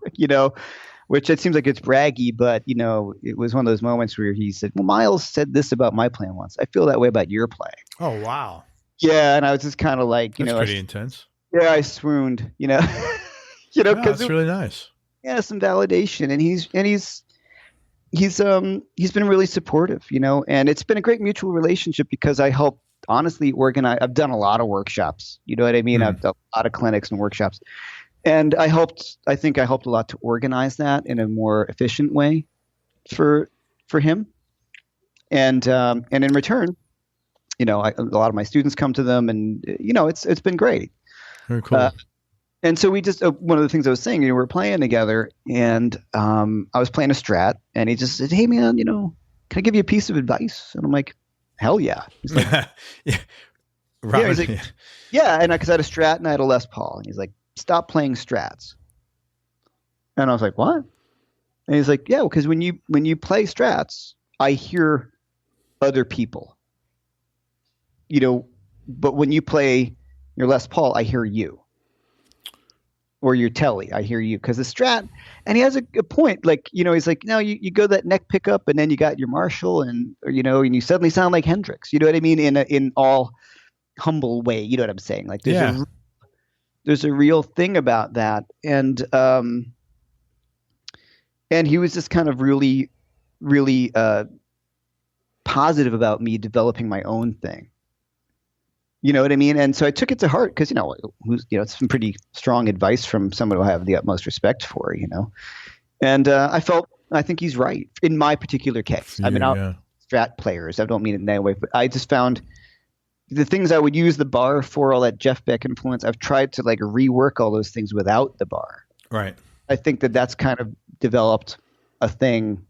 which it seems like it's braggy, but it was one of those moments where he said, well, Miles said this about my playing once. I feel that way about your playing. Oh, wow. Yeah. And I was just kind of like, That's pretty intense. Yeah. I swooned, Wow, that's really nice. Yeah. Some validation. And he's been really supportive, and it's been a great mutual relationship because I help honestly organize. I've done a lot of workshops, you know what I mean? I've done a lot of clinics and workshops, and I think I helped a lot to organize that in a more efficient way for him. And in return, a lot of my students come to them, and it's been great. Very cool. And so we just one of the things I was saying, we were playing together, and I was playing a Strat, and he just said, hey man, can I give you a piece of advice? And I'm like, hell yeah. He's like, yeah. Robert, he's like, yeah. And because I had a Strat and I had a Les Paul, and he's like, stop playing Strats. And I was like, what? And he's like, yeah, because when you play Strats, I hear other people, but when you play your Les Paul, I hear you. Or your Telly, I hear you, because the Strat, and he has a point. Like, he's like, no, you go that neck pickup, and then you got your Marshall, and and you suddenly sound like Hendrix. You know what I mean? In all humble way. You know what I'm saying? Like, there's a real thing about that, and he was just kind of really, really positive about me developing my own thing. You know what I mean? And so I took it to heart because, it's some pretty strong advice from someone who I have the utmost respect for, And I think he's right in my particular case. Strat players, I don't mean it in that way, but I just found the things I would use the bar for, all that Jeff Beck influence, I've tried to like rework all those things without the bar. Right. I think that's kind of developed a thing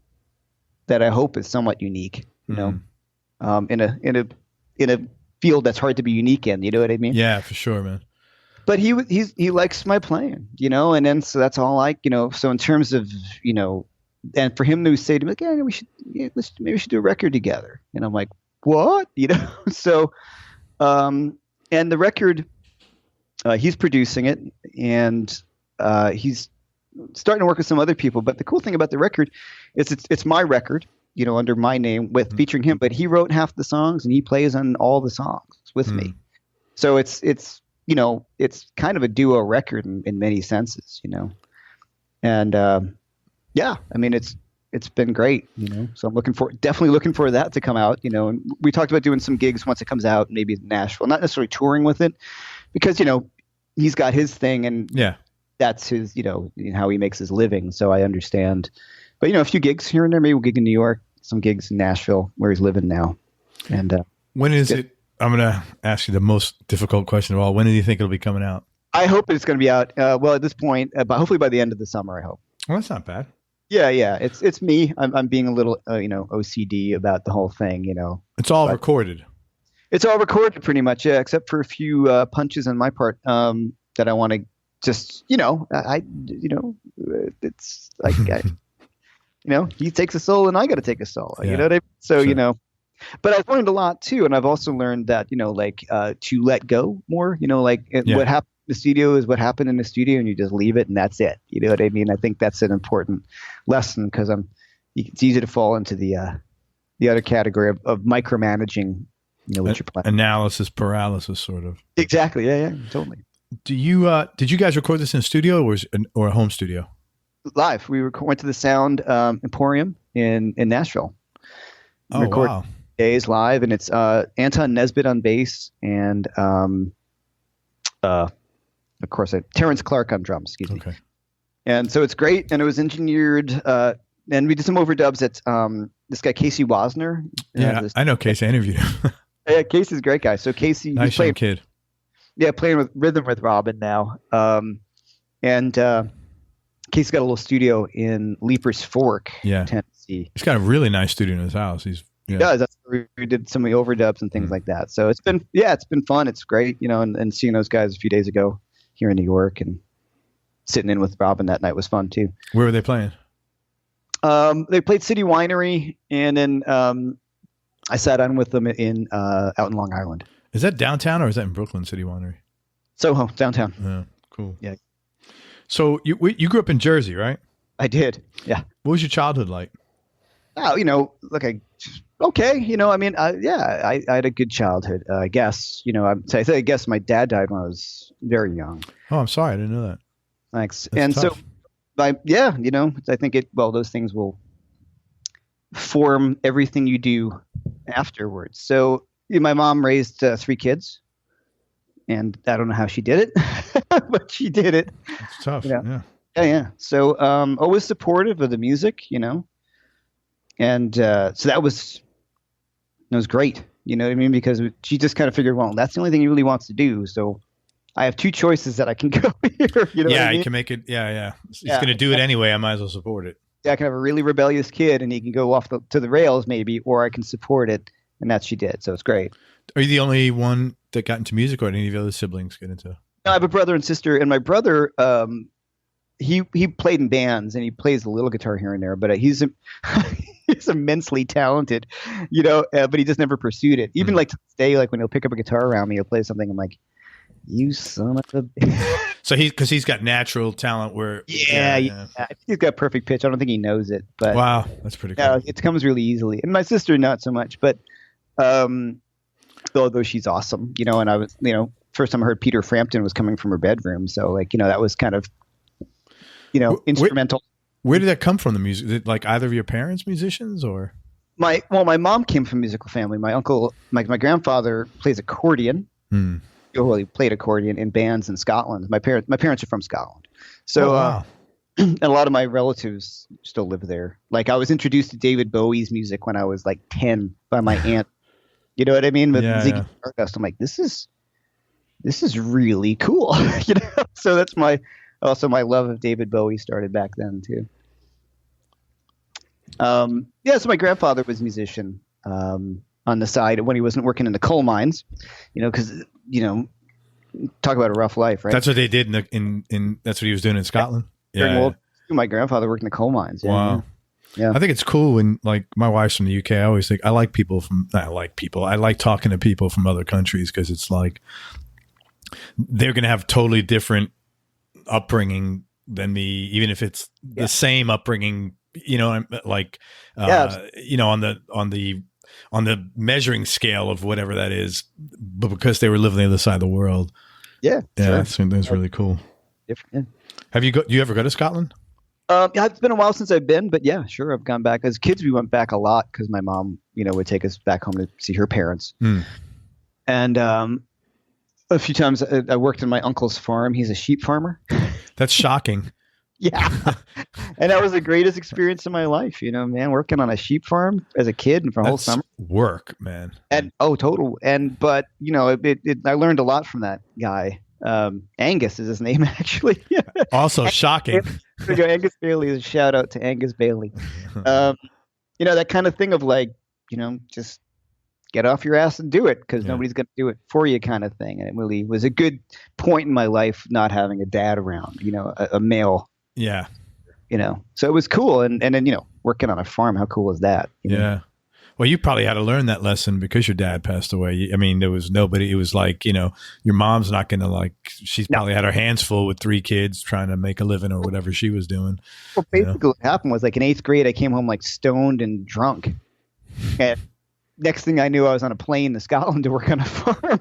that I hope is somewhat unique, in a field that's hard to be unique in. You know what I mean? Yeah, for sure, man. but he likes my playing, and then so that's all so in terms of, and for him to say to me, like, yeah, maybe we should do a record together. And I'm like, what? So, and the record, he's producing it, and he's starting to work with some other people. But the cool thing about the record is it's my record, under my name with featuring him, but he wrote half the songs and he plays on all the songs with me. So it's kind of a duo record in many senses, and yeah, I mean, it's been great, so I'm definitely looking for that to come out, and we talked about doing some gigs once it comes out, maybe in Nashville, not necessarily touring with it, because, he's got his thing, and that's his, how he makes his living. So I understand, but, a few gigs here and there, maybe we'll gig in New York, some gigs in Nashville where he's living now. And when is it? I'm going to ask you the most difficult question of all. When do you think it'll be coming out? I hope it's going to be out. Well, at this point, but hopefully by the end of the summer, I hope. Well, that's not bad. Yeah. It's me. I'm being a little, OCD about the whole thing, It's all recorded. It's all recorded pretty much, yeah, except for a few punches on my part that I want to just, it's like, he takes a solo and I got to take a solo. Yeah. You know what I mean? So, Sure. But I've learned a lot too, and I've also learned that to let go more. What happened in the studio is what happened in the studio, and you just leave it, and that's it. You know what I mean? I think that's an important lesson because it's easy to fall into the other category of micromanaging. What you're playing. Analysis paralysis, sort of. Exactly. Yeah. Totally. Did you guys record this in a studio or a home studio? Live. We went to the Sound Emporium in Nashville. Oh, wow. Days live, and it's Anton Nesbitt on bass and of course Terrence Clark on drums. Excuse me. Okay. And so it's great, and it was engineered. And we did some overdubs at this guy Casey Wasner. Yeah, I know Casey. I interviewed him. Yeah, Casey's a great guy. So Casey, nice young kid. Yeah, playing with rhythm with Robin now. And Casey's got a little studio in Leapers Fork, Tennessee. He's got a really nice studio in his house. He does. That's where we did some of the overdubs and things like that. So it's been fun. It's great, and seeing those guys a few days ago here in New York and sitting in with Robin that night was fun too. Where were they playing? They played City Winery, and then I sat on with them out in Long Island. Is that downtown or is that in Brooklyn, City Winery? Soho, downtown. Yeah, cool. Yeah. So you grew up in Jersey, right? I did. Yeah. What was your childhood like? Oh, okay. I mean, I had a good childhood. I guess, I guess my dad died when I was very young. Oh, I'm sorry. I didn't know that. Thanks. That's and tough. so, I think those things will form everything you do afterwards. So my mom raised 3 kids, and I don't know how she did it, but she did it. It's tough. Yeah. So, always supportive of the music, and so that was great. You know what I mean? Because she just kind of figured, well, that's the only thing he really wants to do. So I have 2 choices that I can go here. You know what I mean? You can make it. Yeah. He's going to do it anyway. I might as well support it. Yeah, I can have a really rebellious kid, and he can go off to the rails maybe, or I can support it, and that she did. So it's great. Are you the only one that got into music, or did any of the other siblings get into? No, I have a brother and sister, and my brother, he played in bands, and he plays a little guitar here and there, but he's he's immensely talented, but he just never pursued it. Even like to this day, like when he'll pick up a guitar around me, he'll play something, I'm like, you son of a. So because he's got natural talent where. Yeah. I think he's got perfect pitch. I don't think he knows it, but. Wow, that's pretty cool. Yeah, it comes really easily, and my sister not so much, but, although she's awesome, and I was, first time I heard Peter Frampton was coming from her bedroom, so that was kind of, instrumental. Where did that come from? The music? Did like either of your parents musicians or? My mom came from a musical family. My uncle, my grandfather plays accordion. Well, he played accordion in bands in Scotland. My parents are from Scotland, so wow. And a lot of my relatives still live there. Like I was introduced to David Bowie's music when I was like 10 by my aunt. You know what I mean? With Ziggy Stardust, I'm like, this is really cool. So that's my love of David Bowie started back then too. So my grandfather was a musician on the side when he wasn't working in the coal mines, because talk about a rough life, right? That's what they did in that's what he was doing in Scotland. During World War II, my grandfather worked in the coal mines. Wow. Yeah. I think it's cool when, like, my wife's from the UK. I always think I like talking to people from other countries, because it's like they're going to have totally different upbringing than me, even if it's the same upbringing, you know, like, you know, on the measuring scale of whatever that is, but because they were living on the other side of the world. Yeah. Yeah. Sure. That's really cool. Different. Do you ever go to Scotland? Yeah, it's been a while since I've been, but yeah, sure. I've gone back. As kids, we went back a lot because my mom, you know, would take us back home to see her parents. And a few times I worked in my uncle's farm. He's a sheep farmer. That's shocking. Yeah. And that was the greatest experience of my life, you know, man, working on a sheep farm as a kid and for a whole summer. Work, man. And total. But you know, I learned a lot from that guy. Angus is his name, actually. Also shocking. Angus Bailey is a shout out to Angus Bailey. You know, that kind of thing of like, you know, just get off your ass and do it, because nobody's going to do it for you, kind of thing. And it really was a good point in my life not having a dad around, you know, a male. Yeah. You know, so it was cool. And then, you know, working on a farm, how cool is that? You know? Well, you probably had to learn that lesson because your dad passed away. I mean, there was nobody. It was like, you know, your mom's not going to, like, she's probably had her hands full with 3 kids trying to make a living or whatever she was doing. Well, basically what happened was, like, in 8th grade, I came home like stoned and drunk. And next thing I knew, I was on a plane to Scotland to work on a farm.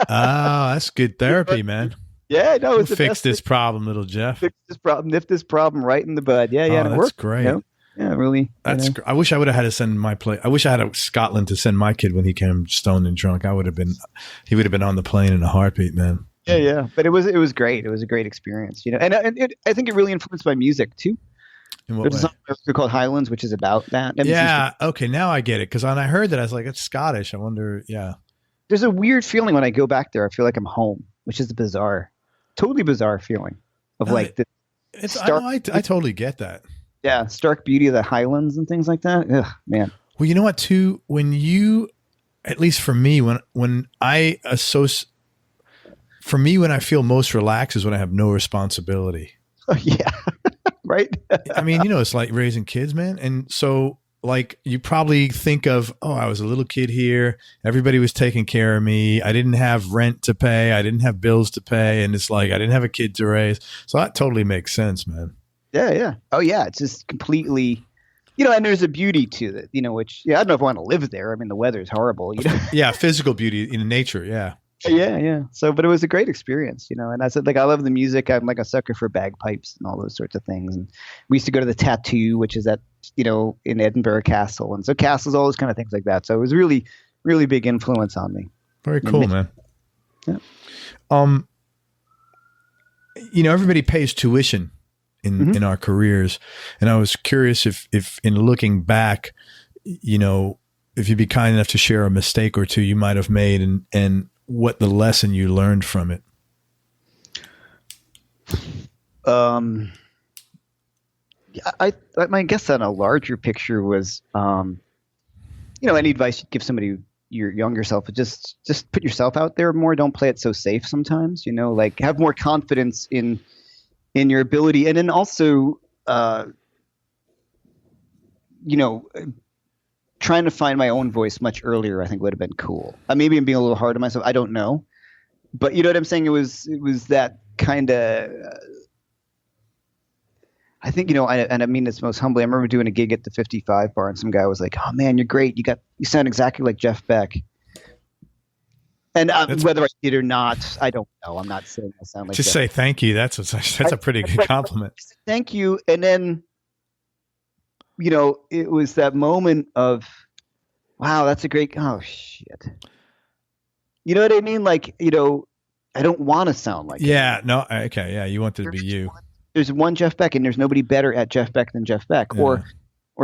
Oh, that's good therapy, man. Yeah, no, it's fix this problem, little Jeff. Fix this problem, nip this problem right in the bud. Yeah, and it worked. That's great. You know? Yeah, really. I wish I would have had to send my play. I wish I had a Scotland to send my kid when he came stoned and drunk. He would have been on the plane in a heartbeat, man. Yeah. But it was great. It was a great experience, you know. And I think it really influenced my music too. In what There's a song called Highlands, which is about that. Yeah. Okay. Now I get it. Because when I heard that, I was like, it's Scottish. I wonder. Yeah. There's a weird feeling when I go back there. I feel like I'm home, which is totally bizarre feeling of I totally get that. Yeah, stark beauty of the Highlands and things like that. Ugh, man. Well, you know what, too? When you, at least for me, when I feel most relaxed is when I have no responsibility. Oh, yeah. Right? I mean, you know, it's like raising kids, man. And so, like, you probably think of, oh, I was a little kid here. Everybody was taking care of me. I didn't have rent to pay. I didn't have bills to pay. And it's like, I didn't have a kid to raise. So that totally makes sense, man. Yeah. Oh, yeah. It's just completely, you know, and there's a beauty to it, you know, which, I don't know if I want to live there. I mean, the weather's horrible, you know? Yeah. Physical beauty in nature. Yeah. Yeah. So, but it was a great experience, you know, and I said, like, I love the music. I'm like a sucker for bagpipes and all those sorts of things. And we used to go to the Tattoo, which is at, you know, in Edinburgh Castle. And so castles, all those kind of things like that. So it was really, really big influence on me. Very cool, man. Yeah. You know, everybody pays tuition in our careers. And I was curious if in looking back, you know, if you'd be kind enough to share a mistake or two you might have made and what the lesson you learned from it. I guess on a larger picture was, you know, any advice you'd give somebody, your younger self, just put yourself out there more. Don't play it so safe sometimes, you know, like have more confidence in your ability. And then also, you know, trying to find my own voice much earlier, I think would have been cool. Maybe I'm being a little hard on myself. I don't know, but you know what I'm saying? It was that kind of, I think, you know, and I mean this most humbly. I remember doing a gig at the 55 bar and some guy was like, "Oh man, you're great. You sound exactly like Jeff Beck." And whether I did or not, I don't know. I'm not saying I sound like just Jeff. Say thank you. That's a pretty good compliment. Thank you. And then, you know, it was that moment of, wow, that's a great, oh shit. You know what I mean? Like, you know, I don't want to sound like him. No. Okay. Yeah. You want it to be you. There's one Jeff Beck and there's nobody better at Jeff Beck than Jeff Beck or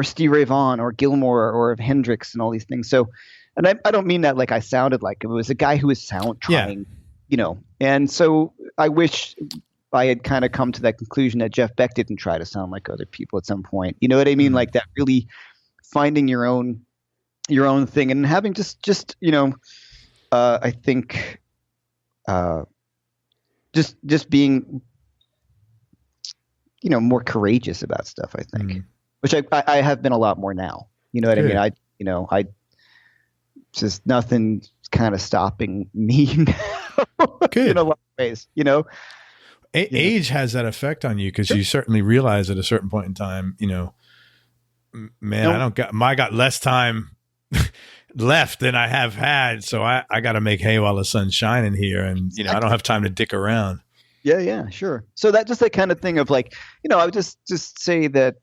Steve Ray Vaughan or Gilmore or Hendrix and all these things. So, and I don't mean that like I sounded like him. It was a guy who was trying, you know, and so I wish I had kind of come to that conclusion that Jeff Beck didn't try to sound like other people at some point. You know what I mean? Like that really finding your own thing and having just, you know, I think, just being, more courageous about stuff, I think, which I have been a lot more now. You know what Good. I mean? I just nothing's kind of stopping me now. Good. In a lot of ways, Age has that effect on you because you certainly realize at a certain point in time, man, I got less time left than I have had. So I got to make hay while the sun's shining here. And, I don't have time to dick around. Yeah, sure. So that just that kind of thing of like, I would just say that,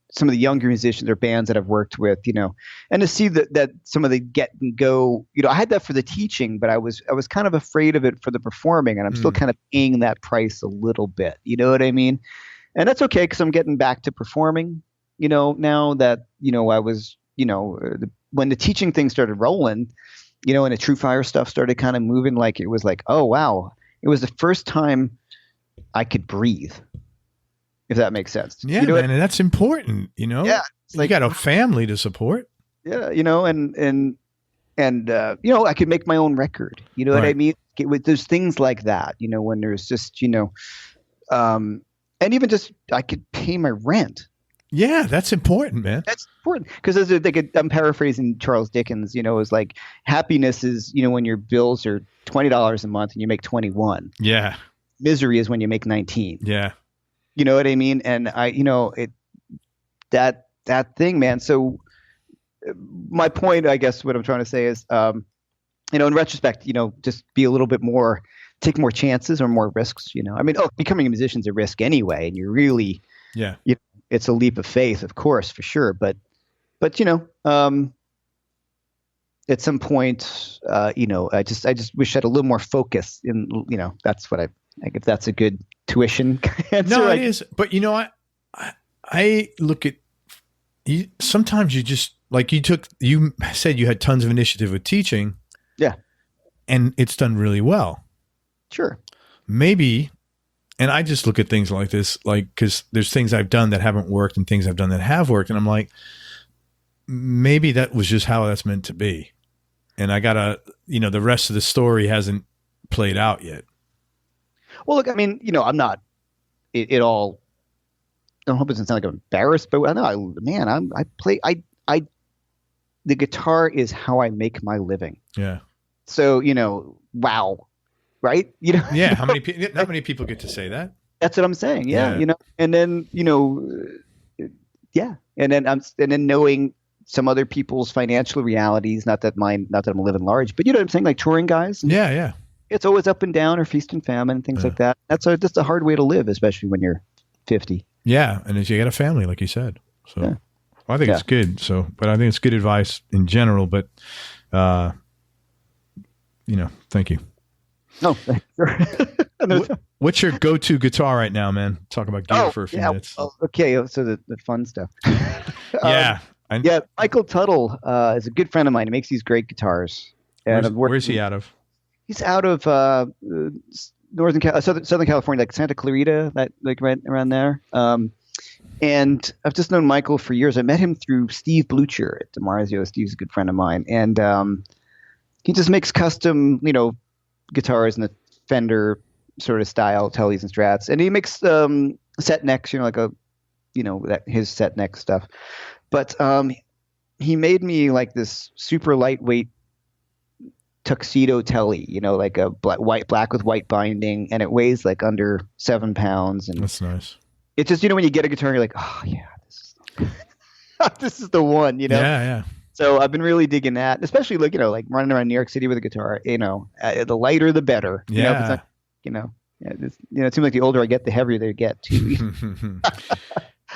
some of the younger musicians or bands that I've worked with, and to see that some of the get and go, I had that for the teaching, but I was kind of afraid of it for the performing, and I'm still kind of paying that price a little bit. You know what I mean? And that's okay because I'm getting back to performing, now that, I was, when the teaching thing started rolling, and the True Fire stuff started kind of moving, like it was like, oh, wow. It was the first time I could breathe. If that makes sense. Yeah, man, and that's important, Yeah. It's like, you got a family to support. Yeah, and I could make my own record. You know what I mean? There's things like that, when there's just, and even just I could pay my rent. Yeah, that's important, man. That's important because I'm paraphrasing Charles Dickens. Is like happiness is when your bills are $20 a month and you make 21. Yeah. Misery is when you make 19. Yeah. You know what I mean? And that thing, man. So my point, I guess what I'm trying to say is, in retrospect, just be a little bit more, take more chances or more risks, I mean, becoming a musician's a risk anyway. And you're really, it's a leap of faith, of course, for sure. But at some point, I just wish I had a little more focus in, that's what if that's a good tuition answer. No, it is. But I look at you. Sometimes you just like you said you had tons of initiative with teaching. Yeah. And it's done really well. Sure. Maybe. And I just look at things like this, like, cause there's things I've done that haven't worked and things I've done that have worked. And I'm like, maybe that was just how that's meant to be. And I gotta, the rest of the story hasn't played out yet. Well, look, I mean, I'm not it all. I don't hope it doesn't sound like I'm embarrassed, but I know, I play. The guitar is how I make my living. Yeah. So wow, right? Yeah. How many people? Not many people get to say that. That's what I'm saying. Yeah. And then yeah, and then knowing some other people's financial realities. Not that I'm living large, but you know what I'm saying, like touring guys. Yeah. It's always up and down or feast and famine and things like that. That's just a hard way to live, especially when you're 50. Yeah. And as you got a family, like you said. So well, I think it's good. So, but I think it's good advice in general, but, thank you. No, what's your go-to guitar right now, man? Talk about gear for a few minutes. Oh, okay. So the fun stuff. Yeah. Michael Tuttle is a good friend of mine. He makes these great guitars. And where's he out of? He's out of Southern California, like Santa Clarita, that like right around there. And I've just known Michael for years. I met him through Steve Blucher at DiMarzio. Steve's a good friend of mine, and he just makes custom, guitars in the Fender sort of style, Tellys and Strats, and he makes set necks, his set neck stuff. But he made me like this super lightweight tuxedo telly, like a black with white binding, and it weighs like under 7 pounds. And that's nice. It's just, when you get a guitar, you're like, oh yeah, this is the one, Yeah. So I've been really digging that, especially like running around New York City with a guitar. The lighter the better. Yeah. It seems like the older I get, the heavier they get too.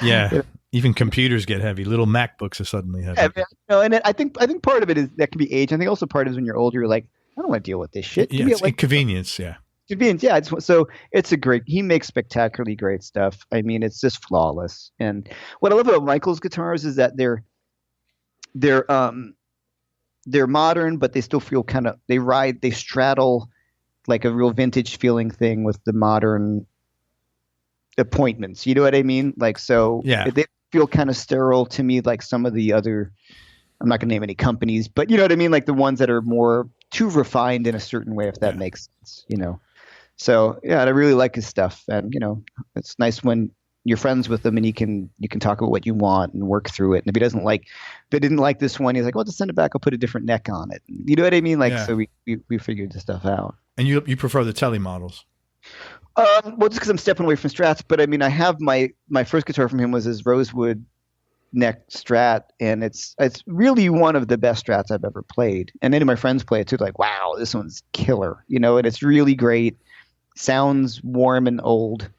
Yeah. Even computers get heavy. Little MacBooks are suddenly heavy. And I think part of it is that can be age. I think also part of it is when you're older, you're like, I don't want to deal with this shit. Yeah, it's inconvenience. Yeah. Convenience. Yeah. He makes spectacularly great stuff. I mean, it's just flawless. And what I love about Michael's guitars is that they're modern, but they still feel they straddle like a real vintage feeling thing with the modern appointments. You know what I mean? Like, so they feel kind of sterile to me, like some of the other, I'm not going to name any companies, but you know what I mean? Like the ones that are more too refined in a certain way, if that makes sense, So yeah, I really like his stuff, and it's nice when you're friends with him and you can talk about what you want and work through it. And if he doesn't like, if they didn't like this one, he's like, well, just send it back. I'll put a different neck on it. You know what I mean? Like, Yeah. so we figured this stuff out. And you prefer the Tele models? Well, just because I'm stepping away from Strats, but I mean, I have my first guitar from him was his rosewood neck Strat, and it's really one of the best Strats I've ever played. And any of my friends play it too, like, wow, this one's killer, and it's really great. Sounds warm and old,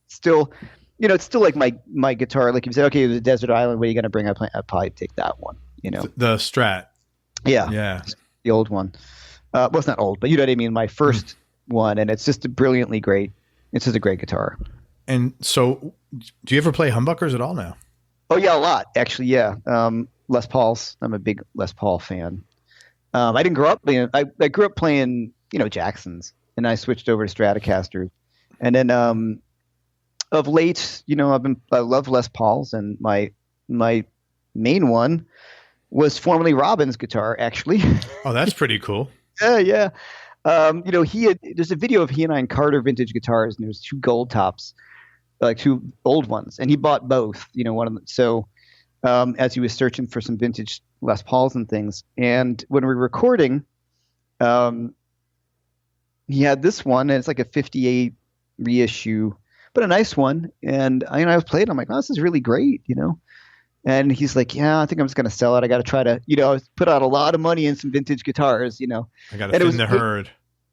still, it's still like my guitar. Like if you say, okay, there's a desert island, what are you going to bring? I'd probably take that one, The Strat. Yeah. The old one. Well, it's not old, but you know what I mean? My first one, and it's just brilliantly great. It's just a great guitar. And so do you ever play humbuckers at all now? Oh yeah, a lot actually. Yeah. Les Pauls. I'm a big Les Paul fan. I didn't grow up playing, I grew up playing, Jacksons, and I switched over to Stratocasters. And then, of late, I love Les Pauls, and my main one was formerly Robin's guitar, actually. Oh, that's pretty cool. Yeah. There's a video of he and I in Carter vintage guitars, and there's two gold tops, like two old ones, and he bought both, one of them. So, as he was searching for some vintage Les Pauls and things, and when we were recording, he had this one, and it's like a 58 reissue, but a nice one. And I was playing, I'm like, oh, this is really great, And he's like, yeah, I think I'm just going to sell it. I got to try to, put out a lot of money in some vintage guitars, I got to thin the herd.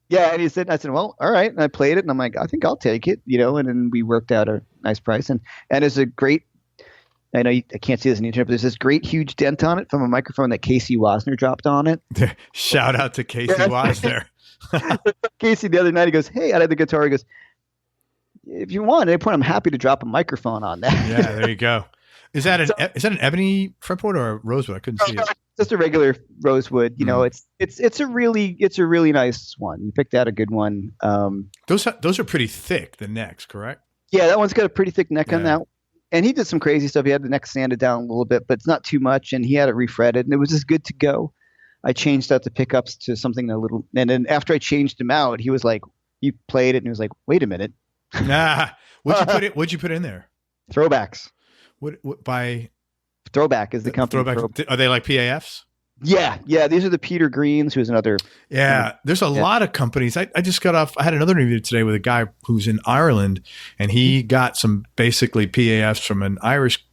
Yeah. And I said, well, all right. And I played it, and I'm like, I think I'll take it, and then we worked out a nice price. And it's a great, I know I can't see this in the internet, but there's this great huge dent on it from a microphone that Casey Wasner dropped on it. Shout out to Casey Wasner. Casey the other night, he goes, hey, I had the guitar. He goes, if you want, at any point, I'm happy to drop a microphone on that. Yeah, there you go. Is that an ebony fretboard or a rosewood? I couldn't see it. Just a regular rosewood. It's a really nice one. You picked out a good one. Those are pretty thick, the necks, correct? Yeah, that one's got a pretty thick neck on that one. And he did some crazy stuff. He had the neck sanded down a little bit, but it's not too much. And he had it refretted, and it was just good to go. I changed out the pickups to something a little, and then after I changed them out, he was like, he played it, and he was like, wait a minute. What'd you put in there? Throwbacks. What by? Throwback is the company. Throwback. Are they like PAFs? Yeah. These are the Peter Greens, who's another. Yeah, there's a lot of companies. I just got off. I had another interview today with a guy who's in Ireland, and he got some basically PAFs from an Irish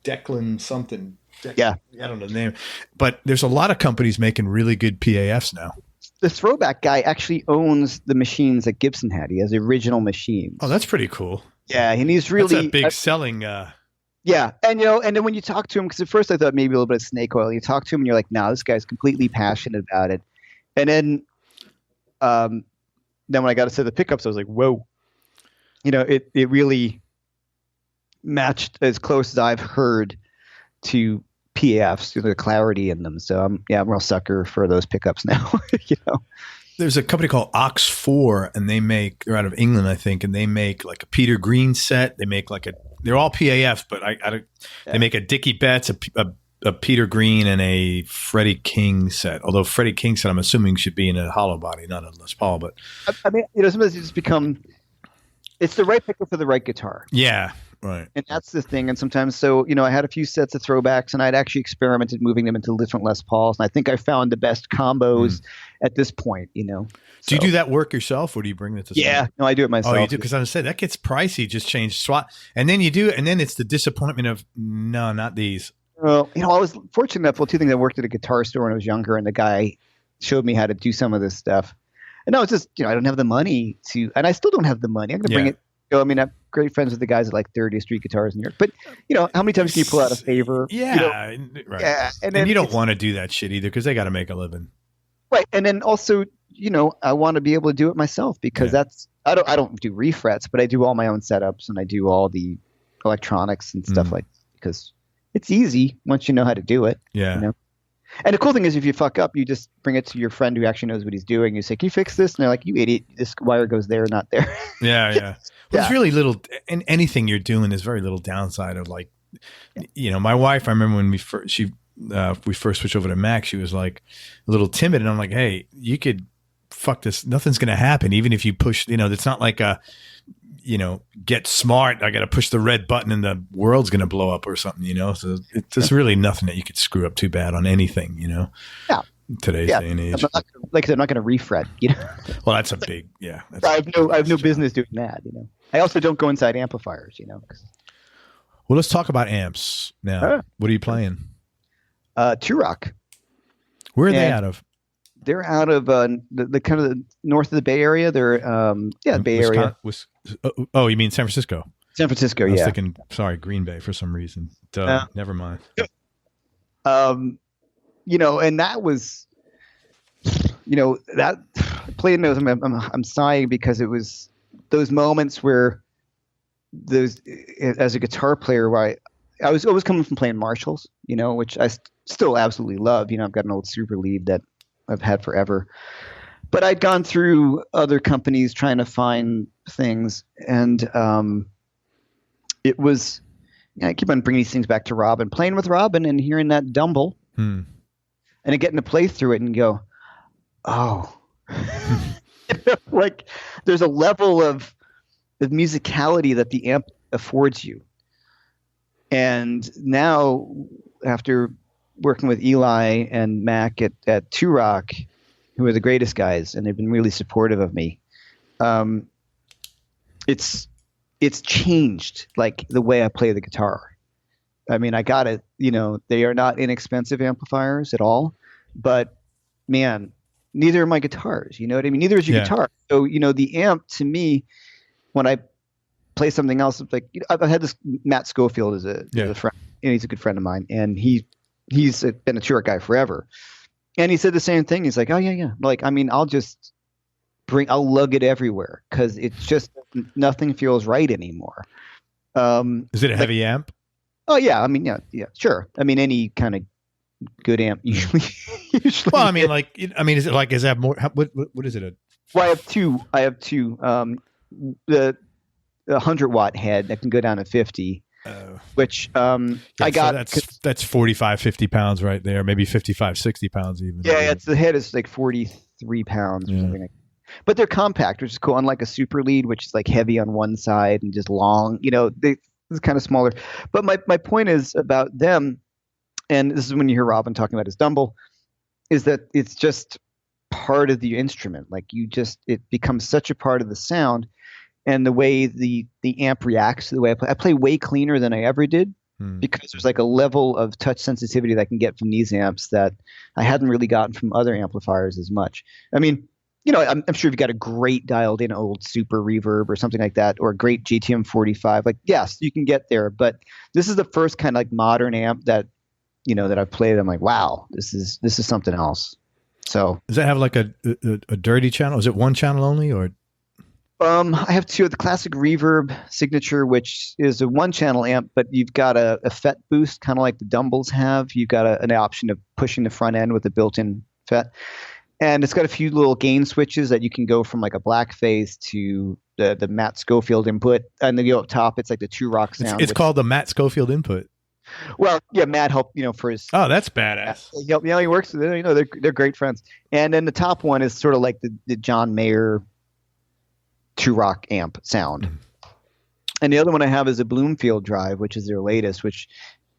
Declan something. Yeah, I don't know the name, but there's a lot of companies making really good PAFs now. The Throwback guy actually owns the machines that Gibson had. He has the original machines. Oh, that's pretty cool. Yeah, and he's really that's a big selling. Yeah, and and then when you talk to him, because at first I thought maybe a little bit of snake oil. You talk to him, and you're like, "No, this guy's completely passionate about it." And then when I got to say the pickups, I was like, "Whoa!" It really matched as close as I've heard to PAFs, the clarity in them. So I'm a real sucker for those pickups now. There's a company called Ox 4, and they're out of England, I think, and they make like a Peter Green set. They make they're all PAFs, but they make a Dickie Betts, a Peter Green, and a Freddie King set. Although Freddie King set, I'm assuming, should be in a hollow body, not a Les Paul. But I mean, sometimes you just become. It's the right pickup for the right guitar. Yeah. Right. And that's the thing. And sometimes, I had a few sets of throwbacks, and I'd actually experimented moving them into different Les Pauls. And I think I found the best combos at this point, Do you do that work yourself, or do you bring it to someone? Yeah, no, I do it myself. Oh, you do? Because I was saying that gets pricey. Just change swap. And then you do it, and then it's the disappointment of, no, not these. Well, I was fortunate enough. Well, two things. I worked at a guitar store when I was younger, and the guy showed me how to do some of this stuff. And no, it's just, I don't have the money to, and I still don't have the money. I'm going to bring it. I'm great friends with the guys at like 30th Street Guitars in New York. But, how many times can you pull out a favor? Yeah. Right. Yeah. And you don't want to do that shit either, because they got to make a living. Right. And then also, I want to be able to do it myself, because I don't do refrets, but I do all my own setups, and I do all the electronics and stuff like that, because it's easy once you know how to do it. Yeah. And the cool thing is, if you fuck up, you just bring it to your friend who actually knows what he's doing. You say, can you fix this? And they're like, you idiot, this wire goes there, not there. Yeah. Well, there's really little, and anything you're doing, there's very little downside of my wife, I remember when we first switched over to Mac, she was like a little timid, and I'm like, hey, you could fuck this, nothing's going to happen. Even if you push, it's not like get smart. I got to push the red button and the world's going to blow up or something, So there's really nothing that you could screw up too bad on anything, Yeah. Today's day and age. I'm not going to refret, Well, that's a big, I have no business doing that, I also don't go inside amplifiers, Well, let's talk about amps now. What are you playing? Two-Rock. Where are they out of? They're out of the kind of the north of the Bay Area. They're Bay Area. Oh, you mean San Francisco? San Francisco, I was thinking, sorry, Green Bay for some reason. Never mind. And that was, that playing those. I'm sighing because it was those moments where those, as a guitar player, where I was always coming from playing Marshalls, which I still absolutely love. I've got an old Super Lead that I've had forever, but I'd gone through other companies trying to find things, and it was. I keep on bringing these things back to Robin, playing with Robin, and hearing that Dumble, and then getting to play through it and go, oh, like there's a level of musicality that the amp affords you. And now, after working with Eli and Mac at Two-Rock, who are the greatest guys, and they've been really supportive of me, it's changed like the way I play the guitar. I mean, I got it. They are not inexpensive amplifiers at all, but man, neither are my guitars. You know what I mean? Neither is your guitar. So the amp to me, when I play something else, it's like I've had this Matt Schofield as a friend, and he's a good friend of mine, and he's been a Two-Rock guy forever, and he said the same thing. He's like, oh yeah, like I mean, I'll lug it everywhere because it's just nothing feels right anymore. Is it a heavy amp? Oh yeah, I mean yeah, sure. I mean any kind of good amp usually. Well, I mean is that more? What is it? Well, I have two. The 100-watt head that can go down to 50, which I got. So that's 45, 50 pounds right there, maybe 55, 60 pounds even. Yeah, the head is like 43 pounds or something like that. But they're compact, which is cool. Unlike a Super Lead, which is like heavy on one side and just long, it's kind of smaller. But my point is about them, and this is when you hear Robin talking about his Dumble, is that it's just part of the instrument. Like it becomes such a part of the sound, and the way the amp reacts to the way I play way cleaner than I ever did, because there's like a level of touch sensitivity that I can get from these amps that I hadn't really gotten from other amplifiers as much. I mean, I'm sure if you've got a great dialed in old Super Reverb or something like that, or a great GTM 45, like, yes, you can get there. But this is the first kind of like modern amp that, that I've played. I'm like, wow, this is something else. So does that have like a dirty channel? Is it one channel only or? I have two. The classic Reverb Signature, which is a one-channel amp, but you've got a FET boost, kind of like the Dumbles have. You've got an option of pushing the front end with a built-in FET. And it's got a few little gain switches that you can go from like a black phase to the Matt Schofield input. And then you go up top, it's like the Two-Rock sound. It's called the Matt Schofield input. Well, yeah, Matt helped, for his. Oh, that's badass. Yeah, he works. They're great friends. And then the top one is sort of like the John Mayer Two-Rock amp sound. And the other one I have is a Bloomfield Drive, which is their latest, which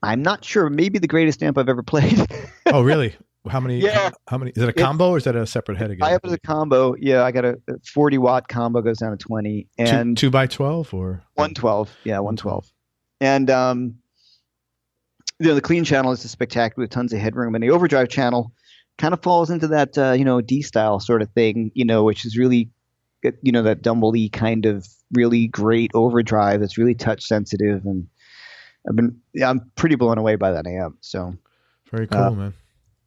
I'm not sure, maybe the greatest amp I've ever played. Oh, really? How many? Yeah. How many? Is it a combo or is that a separate head again? I have it as a combo. Yeah, I got a 40-watt combo, goes down to 20, and 2x12 or 112. Yeah, 112. And the clean channel is a spectacular with tons of headroom, and the overdrive channel kind of falls into that D style sort of thing, which is really that Dumble-y kind of really great overdrive. It's really touch sensitive, and I'm pretty blown away by that amp. So very cool, man.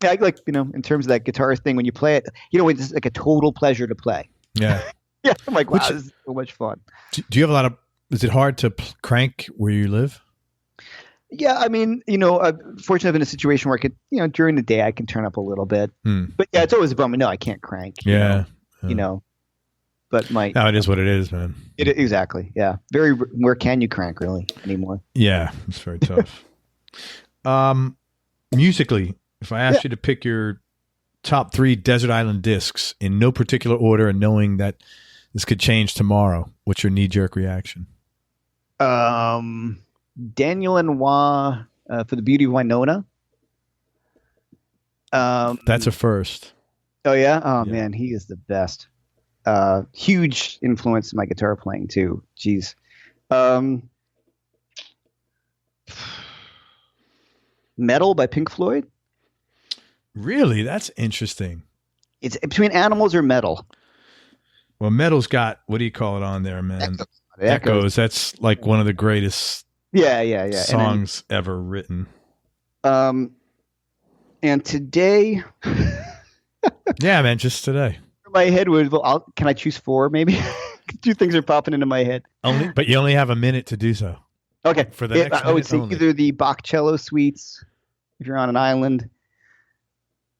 Yeah, I like, in terms of that guitar thing, when you play it, it's like a total pleasure to play. Yeah. Yeah. I'm like, wow, this is so much fun. Do you have a lot of, is it hard to crank where you live? Yeah. I mean, I'm fortunate in a situation where I could, during the day I can turn up a little bit, but yeah, it's always a bummer. No, I can't crank. Yeah. But no, it is what it is, man. Exactly. Yeah. Where can you crank really anymore? Yeah. It's very tough. Musically, if I asked you to pick your top 3 desert island discs in no particular order, and knowing that this could change tomorrow, what's your knee-jerk reaction? Daniel Lanois for The Beauty of Winona. That's a first. Oh yeah? Oh yeah. Man, he is the best. Huge influence in my guitar playing too. Jeez. Metal by Pink Floyd. Really? That's interesting. It's between Animals or Metal. Well, Metal's got, what do you call it on there, man? Echoes. That's like one of the greatest songs ever written. And today... yeah, man, just today. My head would... can I choose 4, maybe? 2 things are popping into my head. But you only have a minute to do so. Okay. For the next I would say either the Bach cello suites, if you're on an island,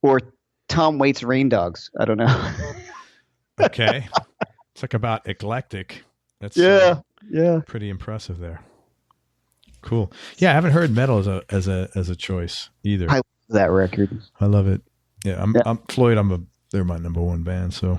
or Tom Waits' Rain Dogs. I don't know. Okay. It's like about eclectic. That's pretty impressive there. Cool. Yeah, I haven't heard Metal as a choice either. I love that record. I love it. Yeah, I'm Floyd. They're my number 1 band. So,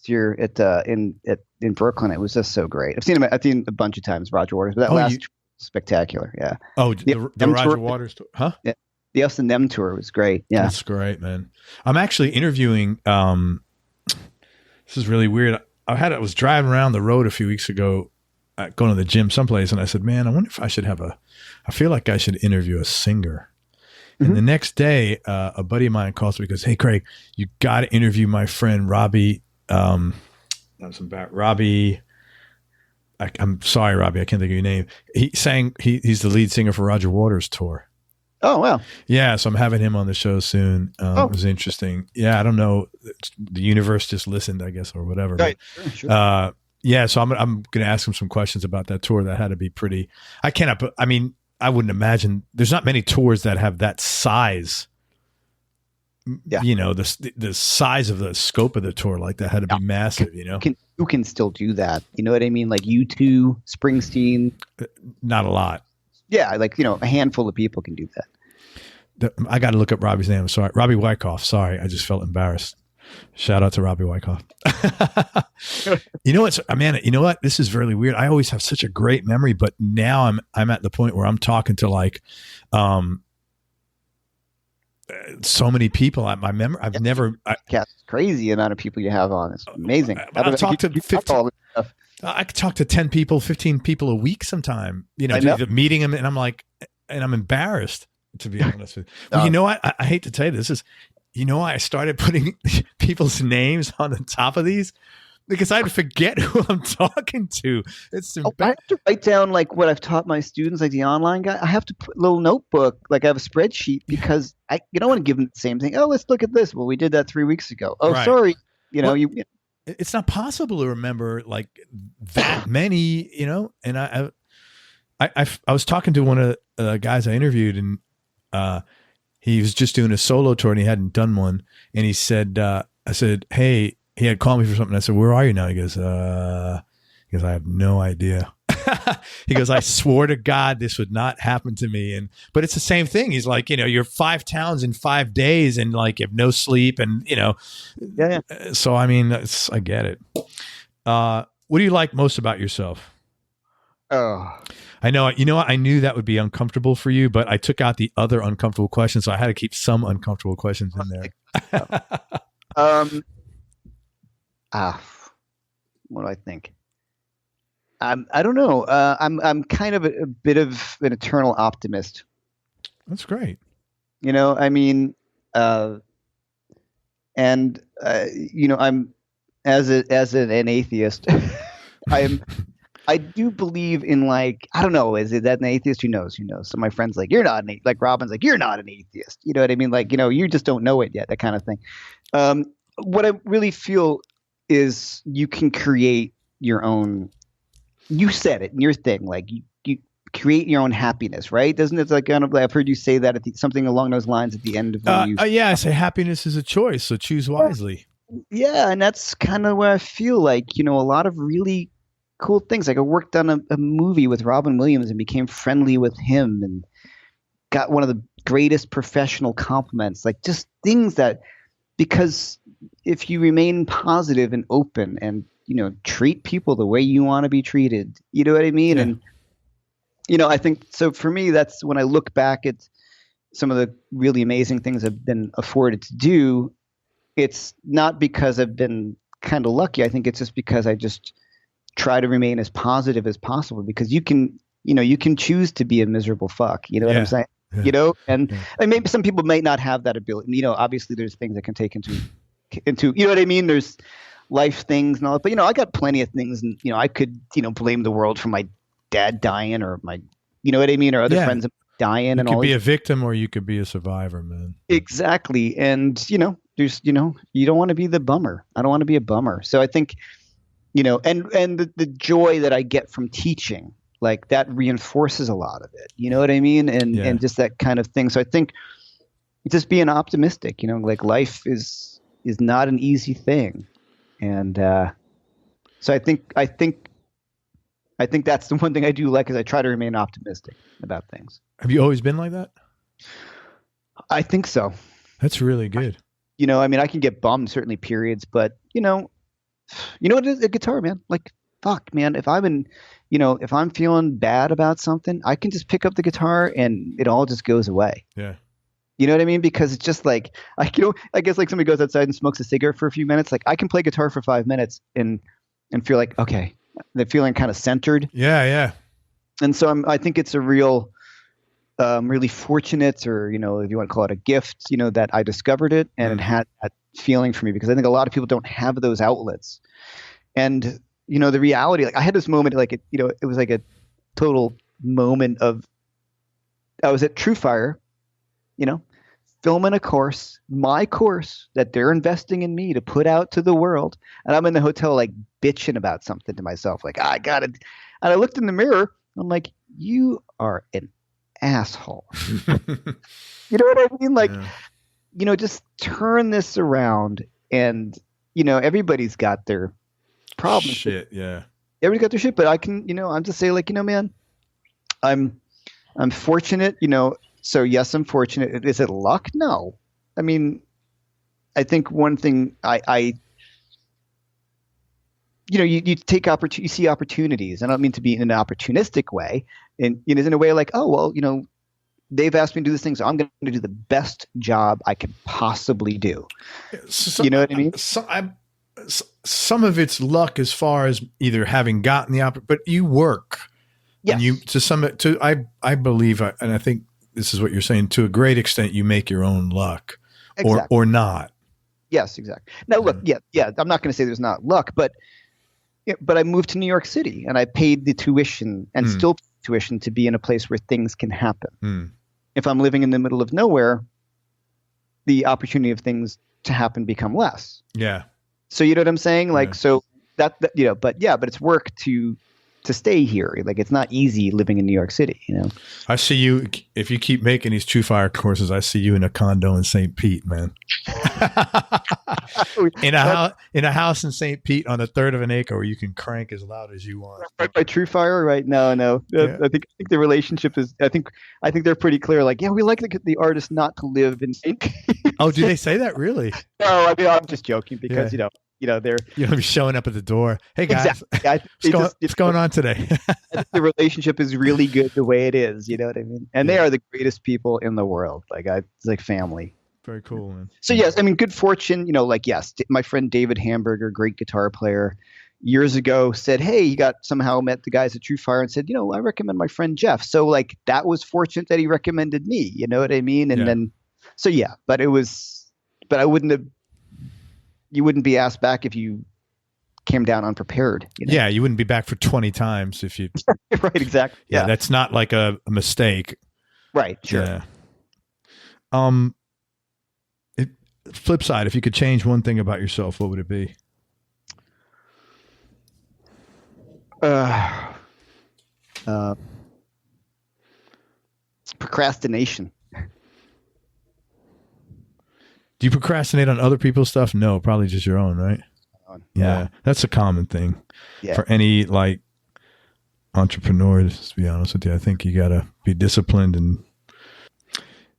you're in Brooklyn. It was just so great. I've seen a bunch of times. Roger Waters, but that last tour was spectacucer. Yeah. Oh, the Roger Waters tour, huh? Yeah. The Us and Them tour was great. Yeah, that's great, man. I'm actually interviewing. This is really weird. I was driving around the road a few weeks ago, going to the gym someplace, and I said, "Man, I wonder if I should I feel like I should interview a singer." And the next day, a buddy of mine calls me and goes, "Hey, Craig, you got to interview my friend Robbie." Robbie. I'm sorry, Robbie. I can't think of your name. He's the lead singer for Roger Waters' tour. Oh, wow. Yeah, so I'm having him on the show soon. It was interesting. Yeah, I don't know. The universe just listened, I guess, or whatever. Right. But, sure. Yeah, so I'm going to ask him some questions about that tour. That had to be pretty. I wouldn't imagine. There's not many tours that have that size. Yeah. You know, the size of the scope of the tour like that had to be massive, you know. Who can still do that? You know what I mean? Like U2, Springsteen. Not a lot. Yeah, like, a handful of people can do that. I got to look up Robbie's name. I'm sorry. Robbie Wyckoff. Sorry. I just felt embarrassed. Shout out to Robbie Wyckoff. You know what, man, you know what? This is really weird. I always have such a great memory, but now I'm at the point where I'm talking to like, so many people. My memory. It's crazy amount of people you have on. It's amazing. I talk to 15. I could talk to 10 people, 15 people a week sometime. You know, meeting them, and I'm like, and I'm embarrassed, to be honest with you. Well, you know what? I hate to tell you this is, you know, I started putting people's names on the top of these because I'd forget who I'm talking to. I have to write down like what I've taught my students, like the online guy. I have to put a little notebook, like I have a spreadsheet because you don't want to give them the same thing. Oh, let's look at this. Well, we did that 3 weeks ago. Oh, right. Sorry. It's not possible to remember like that many, you know. And I was talking to one of the guys I interviewed, and he was just doing a solo tour and he hadn't done one. And he said, I said, hey, he had called me for something. I said, where are you now? He goes, I have no idea. He goes, I swore to God this would not happen to me. But it's the same thing. He's like, you know, you're 5 towns in 5 days and like you have no sleep and, you know. Yeah. So, I mean, I get it. What do you like most about yourself? Oh, I know, you know what? I knew that would be uncomfortable for you, but I took out the other uncomfortable questions. So I had to keep some uncomfortable questions in there. What do I think? I don't know. I'm kind of a bit of an eternal optimist. That's great. You know, I mean, you know, I'm as an atheist, I do believe in like, I don't know, is it that an atheist? Who knows? So my friend's like, you're not an atheist. Like Robin's like, you're not an atheist. You know what I mean? Like, you know, you just don't know it yet, that kind of thing. What I really feel is you can create your own, you said it in your thing, like you create your own happiness, right? Doesn't it like kind of, I've heard you say that something along those lines at the end of yeah, I say happiness is a choice, so choose wisely. Yeah, and that's kind of where I feel like, you know, a lot of really cool things. Like I worked on a movie with Robin Williams and became friendly with him and got one of greatest professional compliments, like just things that, because if you remain positive and open and, treat people the way you want to be treated, you know what I mean? Yeah. And, I think, so for me, that's when I look back at some of the really amazing things I've been afforded to do. It's not because I've been kind of lucky. I think it's just because I just try to remain as positive as possible, because you can choose to be a miserable fuck. You know what I'm saying? Yeah. And maybe some people might not have that ability. Obviously there's things that can take into, you know what I mean? There's life things and all that, but I got plenty of things, and, I could, blame the world for my dad dying, or my, you know what I mean? Or other friends dying, you and all. You could be a victim or you could be a survivor, man. Exactly. And, there's, you don't want to be the bummer. I don't want to be a bummer. So I think, and the joy that I get from teaching, like that reinforces a lot of it. You know what I mean? And just that kind of thing. So I think just being optimistic, like life is not an easy thing. And so I think that's the one thing I do like, is I try to remain optimistic about things. Have you always been like that? I think so. That's really good. I can get bummed certainly periods, but what it is, a guitar, man, like, fuck, man, if I'm feeling bad about something, I can just pick up the guitar and it all just goes away. Yeah. You know what I mean? Because it's just like, I guess like somebody goes outside and smokes a cigarette for a few minutes. Like I can play guitar for 5 minutes and feel like, okay, the feeling kind of centered. Yeah. Yeah. And so I think it's a real, really fortunate, or, if you want to call it a gift, that I discovered it, and it had that feeling for me, because I think a lot of people don't have those outlets. And, the reality, like I had this moment, like, it was like a total moment of, I was at True Fire, filming a course, my course that they're investing in me to put out to the world. And I'm in the hotel, like bitching about something to myself, like, I got it. And I looked in the mirror. I'm like, you are an asshole. You know what I mean? Like, just turn this around, and, everybody's got their problems. Shit. Yeah. Everybody's got their shit, but I can, I'm just saying, like, man, I'm fortunate, so yes, I'm fortunate. Is it luck? No. I mean, I think one thing you take you see opportunities. I don't mean to be in an opportunistic way, and in a way like, oh well, they've asked me to do this thing, so I'm going to do the best job I can possibly do. You know what I mean? Some of it's luck, as far as either having gotten the opportunity, but you work. Yes. And I believe, and I think this is what you're saying, to a great extent, you make your own luck. Exactly. or not. Yes, exactly. Now, look, yeah. I'm not going to say there's not luck, but I moved to New York City, and I paid the tuition and still pay tuition to be in a place where things can happen. If I'm living in the middle of nowhere, the opportunity of things to happen become less. Yeah. So you know what I'm saying? Like, so that but it's work to stay here. Like, it's not easy living in New York City, I see you, if you keep making these True Fire courses, I see you in a condo in St. Pete, man. in a house in St. Pete on a third of an acre where you can crank as loud as you want. Right by True Fire, right? No. Yeah. I think the relationship is, I think they're pretty clear. Like, yeah, we like the artist not to live in St. Pete. Oh, do they say that really? No, I mean, I'm just joking, because they're you'll be showing up at the door. Hey guys, exactly. what's going on today? I think the relationship is really good the way it is. You know what I mean? And they are the greatest people in the world. Like, it's like family. Very cool, man. So yes, I mean, good fortune. Yes, my friend David Hamburger, great guitar player, years ago said, hey, he somehow met the guys at True Fire and said, I recommend my friend Jeff. So like, that was fortunate that he recommended me. You know what I mean? And then, so yeah, but you wouldn't be asked back if you came down unprepared. Yeah, you wouldn't be back for 20 times if you. Right, exactly. Yeah, that's not like a mistake. Right, sure. Yeah. Flip side, if you could change one thing about yourself, what would it be? Procrastination. Do you procrastinate on other people's stuff? No, probably just your own, right? Yeah. That's a common thing for any like entrepreneur, to be honest with you. I think you got to be disciplined, and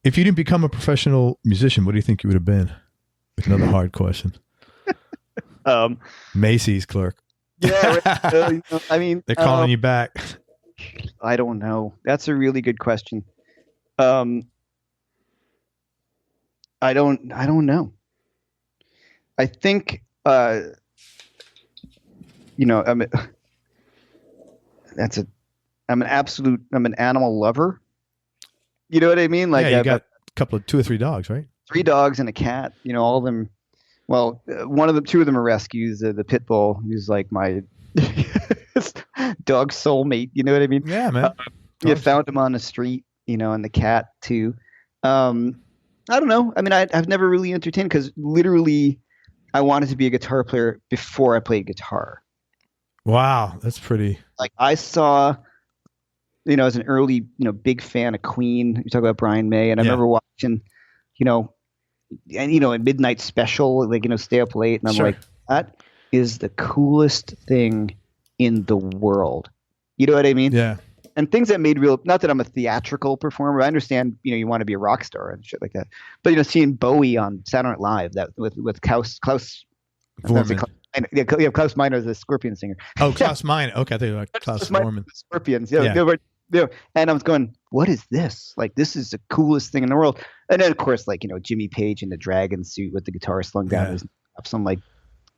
If you didn't become a professional musician, what do you think you would have been? Another hard question. Macy's clerk. Yeah. I mean, they're calling you back. I don't know. That's a really good question. I don't know. I think, I'm an animal lover. You know what I mean? Like, yeah, you got a couple of 2 or 3 dogs, right? 3 dogs and a cat, all of them. Well, 2 of them are rescues. The pit bull, who's like my dog soulmate. You know what I mean? Yeah, man. Found him on the street, and the cat too. I don't know. I mean, I've never really entertained, because literally I wanted to be a guitar player before I played guitar. Wow. That's pretty. Like, I saw, as an early, big fan of Queen. You talk about Brian May, and I remember watching, a Midnight Special, like, stay up late, and I'm like, that is the coolest thing in the world. You know what I mean? Yeah. And things that made not that I'm a theatrical performer. I understand, you want to be a rock star and shit like that. But, seeing Bowie on Saturday Night Live, that with Klaus Vormann. Klaus Meine is the Scorpion singer. Oh, Klaus Meine. Okay, I think like Klaus Vormann. Scorpions. Yeah. And I was going, what is this? Like, this is the coolest thing in the world. And then, of course, like, Jimmy Page in the dragon suit with the guitar slung down his ups. I'm like,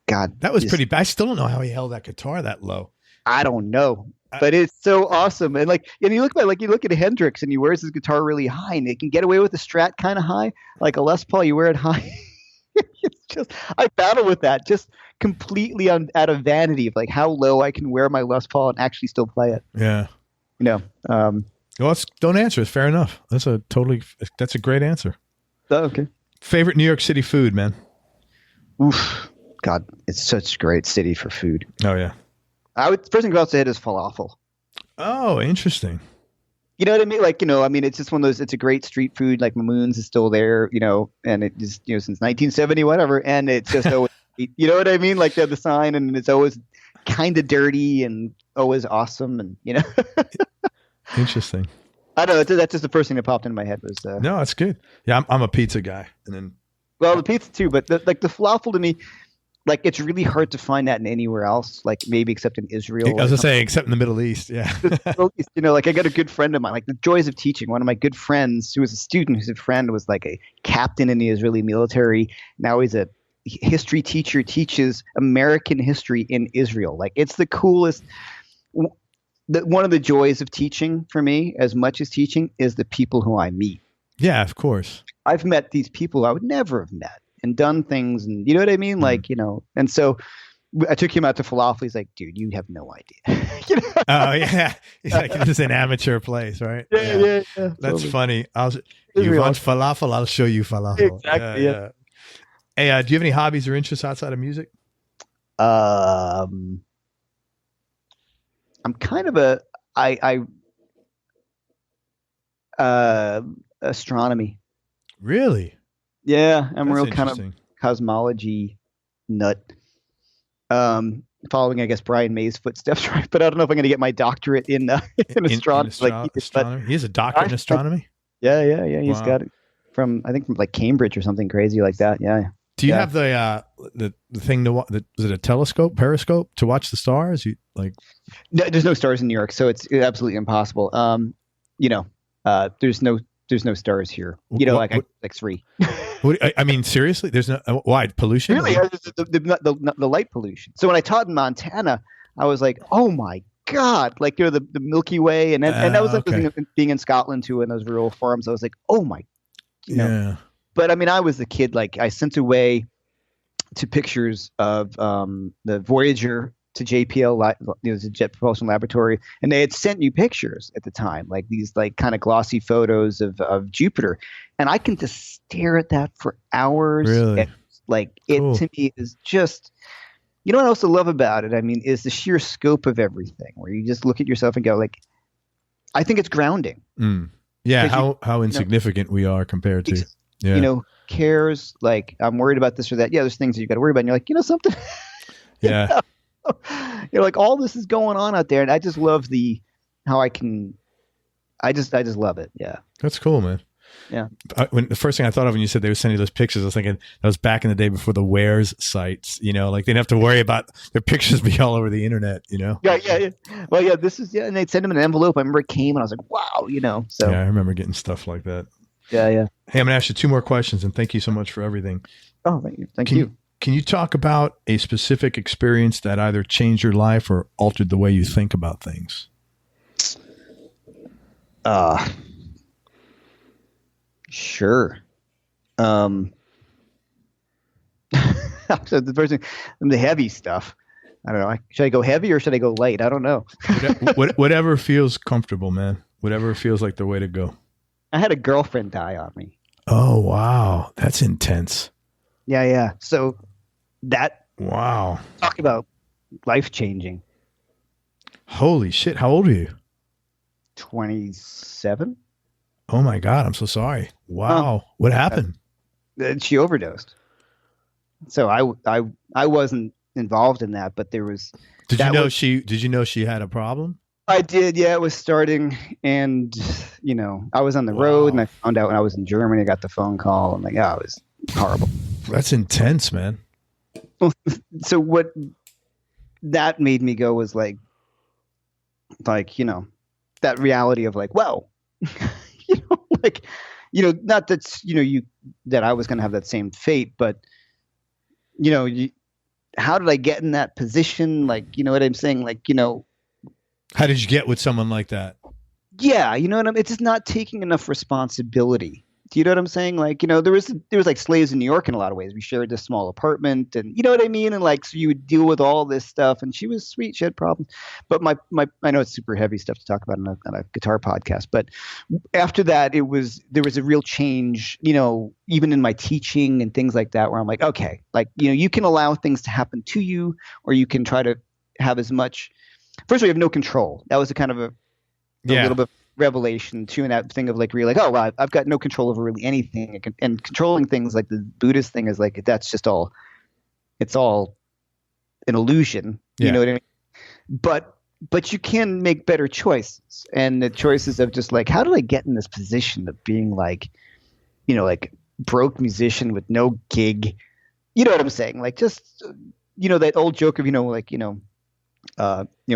God. That was pretty bad. I still don't know how he held that guitar that low. I don't know. But it's so awesome. And you look at Hendrix, and he wears his guitar really high, and it can get away with the Strat kind of high. Like a Les Paul, you wear it high. It's just, I battle with that just completely out of vanity of like how low I can wear my Les Paul and actually still play it. Yeah. Well, don't answer. It's fair that's a great answer. Oh, okay. Favorite New York City food, man? Oof. God, it's such a great city for food. Oh, yeah. First thing about to hit is falafel. Oh, interesting. You know what I mean? Like, it's just one of those, it's a great street food. Like Mamoon's is still there, and it just, since 1970, whatever. And it's just always, you know what I mean? Like the sign, and it's always kind of dirty and always awesome. And, Interesting. I don't know. That's just the first thing that popped into my head was. No, that's good. Yeah, I'm a pizza guy. And then. Well, the pizza too, but the falafel to me, like, it's really hard to find that in anywhere else, like maybe except in Israel. I was going to say, except in the Middle East, yeah. Like, I got a good friend of mine, like the joys of teaching. One of my good friends who was a student, who's a friend, was like a captain in the Israeli military. Now he's a history teacher, teaches American history in Israel. Like, it's the coolest. One of the joys of teaching for me, as much as teaching, is the people who I meet. Yeah, of course. I've met these people I would never have met and done things, and you know what I mean? Like, and so I took him out to falafel. He's like, dude, you have no idea. Oh, yeah. He's like, this is an amateur place, right? Yeah. That's totally. funny. You want falafel? I'll show you falafel. Exactly. Yeah. Hey, do you have any hobbies or interests outside of music? I'm kind of astronomy. Really? Yeah, I'm a real kind of cosmology nut. Following, I guess, Brian May's footsteps, right? But I don't know if I'm going to get my doctorate in astronomy. Astronomy? He has a doctorate in astronomy? Yeah. He's got it from like Cambridge or something crazy like that. Yeah. Do you have the thing to watch? Is it a periscope to watch the stars? No, there's no stars in New York, so it's absolutely impossible. There's no stars here. Like 3. I mean, seriously, there's no why pollution? Really, the light pollution. So when I taught in Montana, I was like, oh my God, like the Milky Way, and that was being in Scotland too, in those rural farms. I was like, oh my, yeah. But I mean, I was the kid. Like, I sent away to pictures of the Voyager to JPL, the Jet Propulsion Laboratory, and they had sent you pictures at the time, like these like kind of glossy photos of Jupiter, and I can just stare at that for hours. Really? And, like, cool. It to me is just, what I also love about it, I mean, is the sheer scope of everything, where you just look at yourself and go, like, I think it's grounding. Yeah, how insignificant we are compared to. Yeah. Cares, like, I'm worried about this or that. Yeah, there's things that you got to worry about. And you're like, something. Yeah. Like, all this is going on out there, and I just love I just love it. Yeah. That's cool, man. Yeah. When the first thing I thought of when you said they were sending those pictures, I was thinking that was back in the day before the Wares sites, you know, like they didn't have to worry about their pictures be all over the internet, you know? Yeah. Well, yeah, and they'd send them in an envelope. I remember it came and I was like, wow, you know, so. Yeah, I remember getting stuff like that. Yeah. Hey, I'm going to ask you 2 more questions, and thank you so much for everything. Oh, thank you. Can you talk about a specific experience that either changed your life or altered the way you think about things? Sure. So the first thing, the heavy stuff. I don't know. Should I go heavy or should I go light? I don't know. Whatever feels comfortable, man. Whatever feels like the way to go. I had a girlfriend die on me. Oh, wow. That's intense. Yeah. So wow. Talk about life-changing. Holy shit. How old are you? 27. Oh my God. I'm so sorry. Wow. What happened? She overdosed. So I wasn't involved in that, but there was. Did you know she had a problem? I did. Yeah, it was starting, and you know, I was on the road, and I found out when I was in Germany. I got the phone call. I'm like, oh, it was horrible. That's intense, man. So what that made me go was like, you know, that reality of like, well, not that, that I was going to have that same fate, but, how did I get in that position? Like, you know what I'm saying? Like, how did you get with someone like that? Yeah. You know what I mean? It's just not taking enough responsibility. Do you know what I'm saying? Like, there was like slaves in New York in a lot of ways. We shared this small apartment and you know what I mean? And like, so you would deal with all this stuff and she was sweet. She had problems, but I know it's super heavy stuff to talk about on a guitar podcast, but after that, there was a real change, even in my teaching and things like that, where I'm like, okay, like, you can allow things to happen to you, or you can try to have as much, first of all, you have no control. That was a kind of a little bit revelation too, and that thing of like, where you're like, oh, well, I've got no control over really anything, and controlling things like the Buddhist thing is like, that's just all, it's all an illusion. You know what I mean? But you can make better choices, and the choices of just like, how did I get in this position of being like, like broke musician with no gig? You know what I'm saying? Like, just, that old joke of, what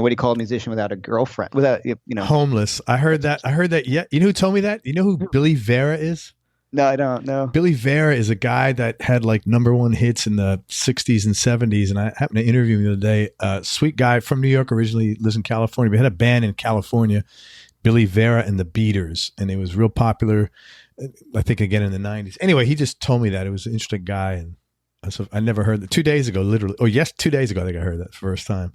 do you call a musician without a girlfriend? Without, homeless. I heard that. Yeah. You know who told me that? You know who Billy Vera is? No, I don't know. Billy Vera is a guy that had like #1 hits in the 60s and 70s. And I happened to interview him the other day. Sweet guy from New York, originally lives in California. We had a band in California, Billy Vera and the Beaters. And it was real popular, I think, again in the 90s. Anyway, he just told me that. It was an interesting guy. And so I never heard that. 2 days ago, literally. Oh, yes, 2 days ago, I think I heard that first time.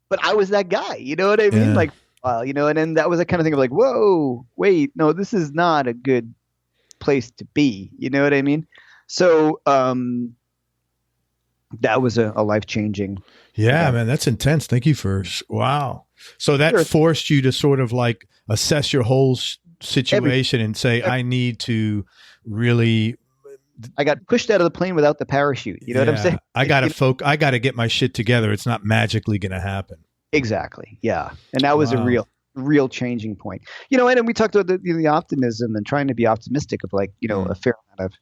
But I was that guy, you know what I mean? Like, and then that was a kind of thing of like, whoa, wait, no, this is not a good place to be. You know what I mean? So that was a life-changing. Yeah, man, that's intense. Thank you wow. So that forced you to sort of like assess your whole situation and say, I need to really. I got pushed out of the plane without the parachute. You know what I'm saying? I got to get my shit together. It's not magically going to happen. Exactly. Yeah. And that was a real changing point. And then we talked about the optimism and trying to be optimistic of like, a fair amount of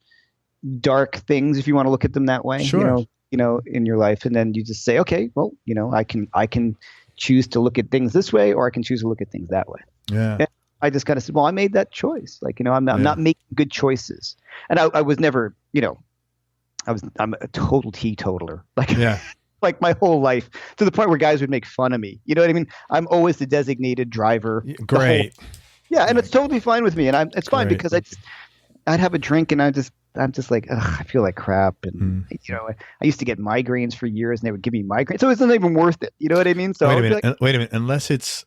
dark things, if you want to look at them that way, sure. In your life. And then you just say, okay, well, I can choose to look at things this way, or I can choose to look at things that way. Yeah. And I just kind of said, well, I made that choice. Like, I'm not making good choices. And I was never, I'm a total teetotaler. Like, like my whole life, to the point where guys would make fun of me. You know what I mean? I'm always the designated driver. Great. And it's totally fine with me. And it's fine because I'd have a drink and I'm just like, ugh, I feel like crap. And, I used to get migraines for years and they would give me migraines. So it's not even worth it. You know what I mean? So wait a minute. Unless it's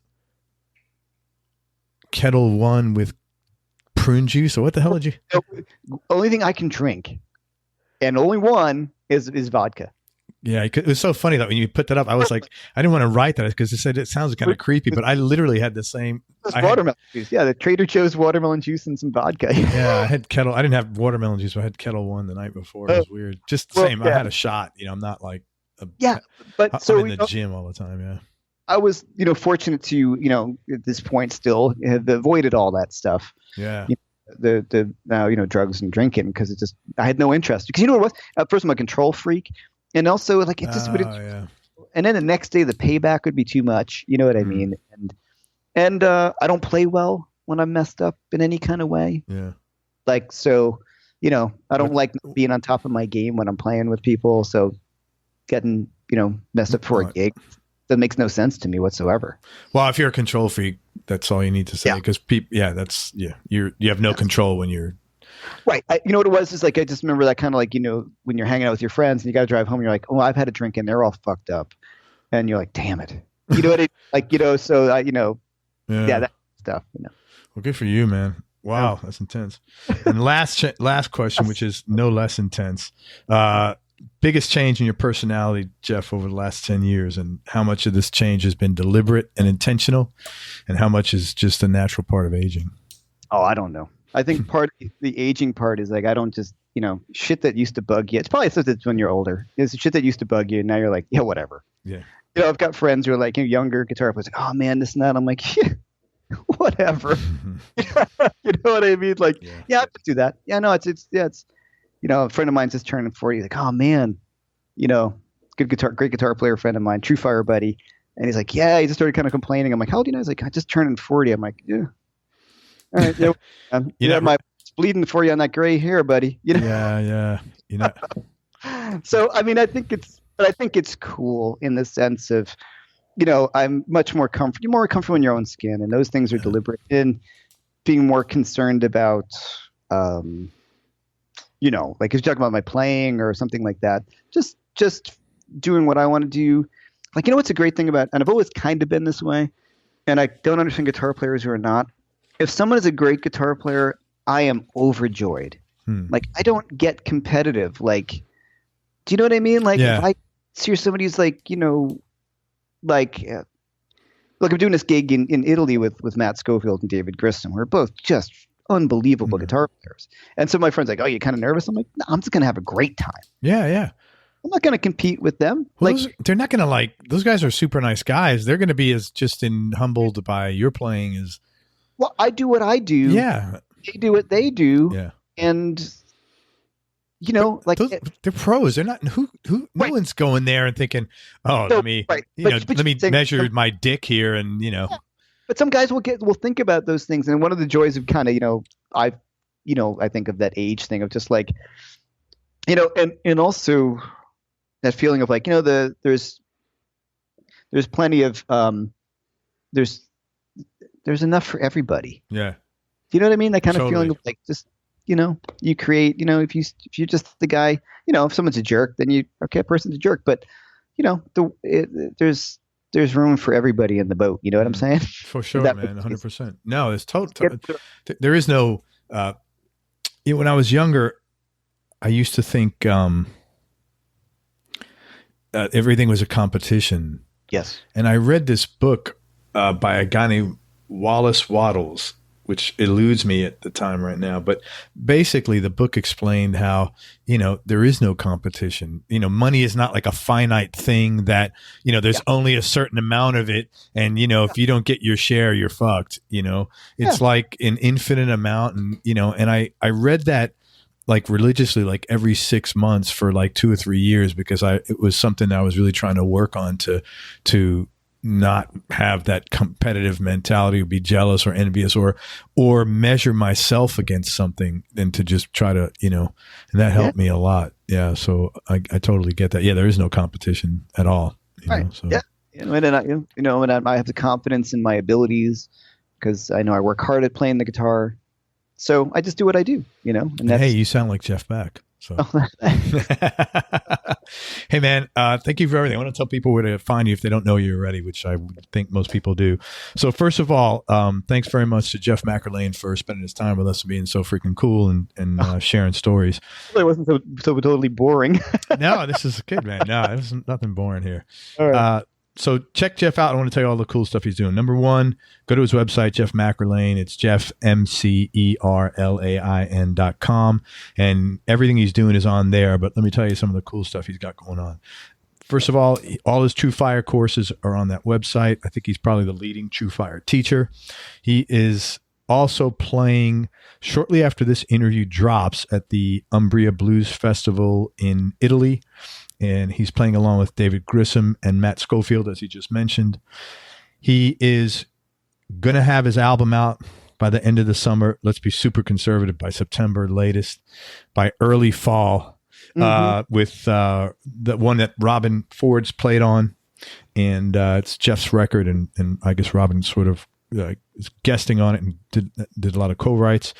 Kettle One with prune juice, or what the hell did you? Only thing I can drink, and only one is vodka. Yeah, it was so funny that when you put that up, I was like, I didn't want to write that because it sounds kind of creepy, but I literally had the same. Watermelon juice. Yeah, the Trader Joe's watermelon juice and some vodka. Yeah, I had Kettle. I didn't have watermelon juice, but I had Kettle One the night before. It was weird. Just the same. I had a shot. I'm not like. But I'm in the gym all the time. Yeah. I was, fortunate to, at this point still have avoided all that stuff. Yeah. the now drugs and drinking because I had no interest because what it was first I'm a control freak, and also like it just would. Yeah. And then the next day the payback would be too much. You know what I mean? And I don't play well when I'm messed up in any kind of way. Yeah. Like so, I don't like being on top of my game when I'm playing with people. So getting messed up for a gig. That makes no sense to me whatsoever. Well, if you're a control freak, that's all you need to say because you have no control when you're right. You know what it was is like I just remember that kind of like when you're hanging out with your friends and you got to drive home, you're like, oh, I've had a drink and they're all fucked up, and you're like, damn it, you know what I like, so that stuff. Well, good for you, man. Wow, that's intense. And last question, which is no less intense. Biggest change in your personality, Jeff, over the last 10 years, and how much of this change has been deliberate and intentional, and how much is just a natural part of aging? Oh, I don't know. I think part of the aging part is like I don't just shit that used to bug you. It's probably stuff that's when you're older. It's shit that used to bug you, and now you're like, yeah, whatever. Yeah. I've got friends who are like younger guitar players, like, oh man, this and that. I'm like, yeah, whatever. You know what I mean? Like, yeah, I could do that. Yeah, no, it's a friend of mine's just turning 40. He's like, oh man, great guitar player friend of mine, True Fire buddy. And he's like, yeah, he just started kind of complaining. I'm like, how old do you know? He's like, I just turned 40. I'm like, yeah. All right. My bleeding for you on that gray hair, buddy. Yeah. So, I mean, I think it's cool in the sense of, I'm much more comfortable in your own skin, and those things are deliberate, and being more concerned about, like if you're talking about my playing or something like that, just doing what I want to do. Like, what's a great thing about, and I've always kind of been this way, and I don't understand guitar players who are not. If someone is a great guitar player, I am overjoyed. Like, I don't get competitive. Like, do you know what I mean? Like, if I hear somebody who's like, like I'm doing this gig in Italy with Matt Schofield and David Grissom. We're both just unbelievable guitar players. And so my friend's like, oh, you kind of nervous? I'm like, no, I'm just going to have a great time. Yeah. I'm not going to compete with them. Well, they're not going to those guys are super nice guys. They're going to be as just humbled by your playing as. Well, I do what I do. Yeah. They do what they do. Yeah. And, they're pros. They're not, no one's going there and thinking, oh, let me measure my dick here. And, Yeah. But some guys will think about those things. And one of the joys of kind of, I think of that age thing of just like, and also that feeling of like, there's plenty of, there's enough for everybody. Yeah. Do you know what I mean? That kind of feeling of like, just, you create, if you're just the guy, if someone's a jerk, then a person's a jerk, but there's room for everybody in the boat. You know what I'm saying? For sure, man. 100%. No, it's total. There is no, when I was younger, I used to think, everything was a competition. Yes. And I read this book, by a guy named Wallace Wattles, which eludes me at the time right now. But basically the book explained how, there is no competition. Money is not like a finite thing that, there's only a certain amount of it. And, if you don't get your share, you're fucked. It's like an infinite amount. And, and I read that like religiously, like every 6 months for like 2 or 3 years, because it was something I was really trying to work on to not have that competitive mentality, or be jealous or envious or measure myself against something, and to just try to, and that helped me a lot. Yeah. So I totally get that. Yeah. There is no competition at all. Right. So. Yeah. And I have the confidence in my abilities because I know I work hard at playing the guitar. So I just do what I do, and that's, hey, you sound like Jeff Beck. So, hey man, thank you for everything. I want to tell people where to find you if they don't know you already, which I would think most people do. So first of all, thanks very much to Jeff McErlain for spending his time with us and being so freaking cool and sharing stories. It wasn't so totally boring. No, this is good, man. No, there's nothing boring here. All right. So check Jeff out. I want to tell you all the cool stuff he's doing. Number one, go to his website, Jeff McErlain. It's Jeff, McErlain.com. And everything he's doing is on there. But let me tell you some of the cool stuff he's got going on. First of all his True Fire courses are on that website. I think he's probably the leading True Fire teacher. He is also playing shortly after this interview drops at the Umbria Blues Festival in Italy. And he's playing along with David Grissom and Matt Schofield, as he just mentioned. He is going to have his album out by the end of the summer. Let's be super conservative, by September latest, by early fall, with the one that Robin Ford's played on. And it's Jeff's record. And I guess Robin sort of is guesting on it and did a lot of co-writes.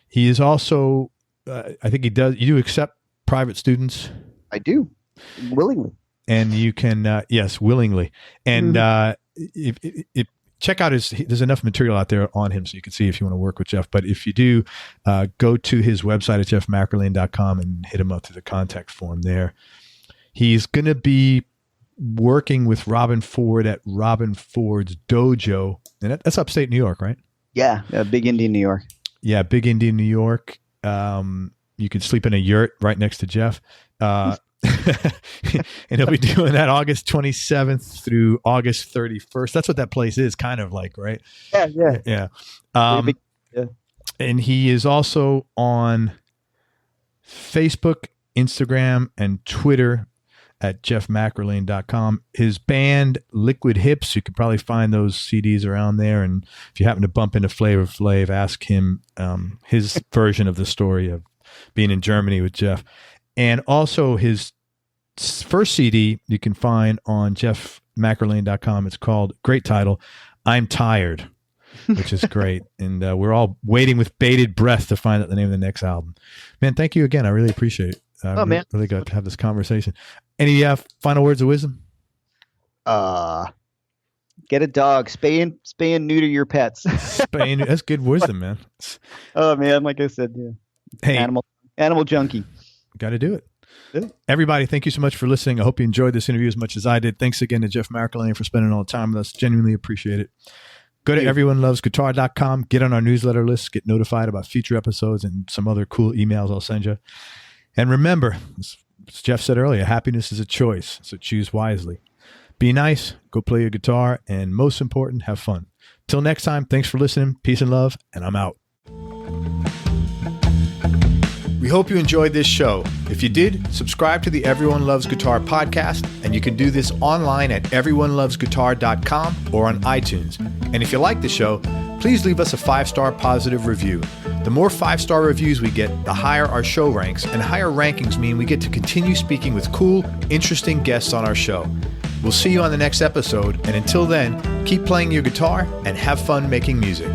He is also, I think he does, you do accept private students? I do. Willingly. And you can, yes, willingly. And if check out there's enough material out there on him so you can see if you want to work with Jeff. But if you do, go to his website at jeffmcErlain.com and hit him up through the contact form there. He's going to be working with Robin Ford at Robin Ford's Dojo. And that's upstate New York, right? Yeah, Big Indian, New York. Yeah, Big Indian, New York. You can sleep in a yurt right next to Jeff. And he'll be doing that August 27th through August 31st. That's what that place is, kind of like, right? Yeah. And he is also on Facebook, Instagram, and Twitter at jeffmcErlain.com. His band, Liquid Hips, you could probably find those CDs around there. And if you happen to bump into Flavor Flav, ask him his version of the story of being in Germany with Jeff. And also his first CD you can find on jeffmcErlain.com. It's called, great title, I'm Tired, which is great. And we're all waiting with bated breath to find out the name of the next album. Man, thank you again. I really appreciate it. Man. Really got to have this conversation. Any final words of wisdom? Get a dog. Spay and neuter your pets. That's good wisdom, man. Oh man, like I said, yeah. Hey, animal junkie. Got to do it. Yeah. Everybody, thank you so much for listening. I hope you enjoyed this interview as much as I did. Thanks again to Jeff McErlain for spending all the time with us. Genuinely appreciate it. Go to everyonelovesguitar.com. Get on our newsletter list. Get notified about future episodes and some other cool emails I'll send you. And remember, as Jeff said earlier, happiness is a choice, so choose wisely. Be nice, go play your guitar, and most important, have fun. Till next time, thanks for listening. Peace and love, and I'm out. We hope you enjoyed this show. If you did, subscribe to the Everyone Loves Guitar podcast, and you can do this online at everyonelovesguitar.com or on iTunes. And if you like the show, please leave us a 5-star positive review. The more 5-star reviews we get, the higher our show ranks, and higher rankings mean we get to continue speaking with cool, interesting guests on our show. We'll see you on the next episode, and until then, keep playing your guitar and have fun making music.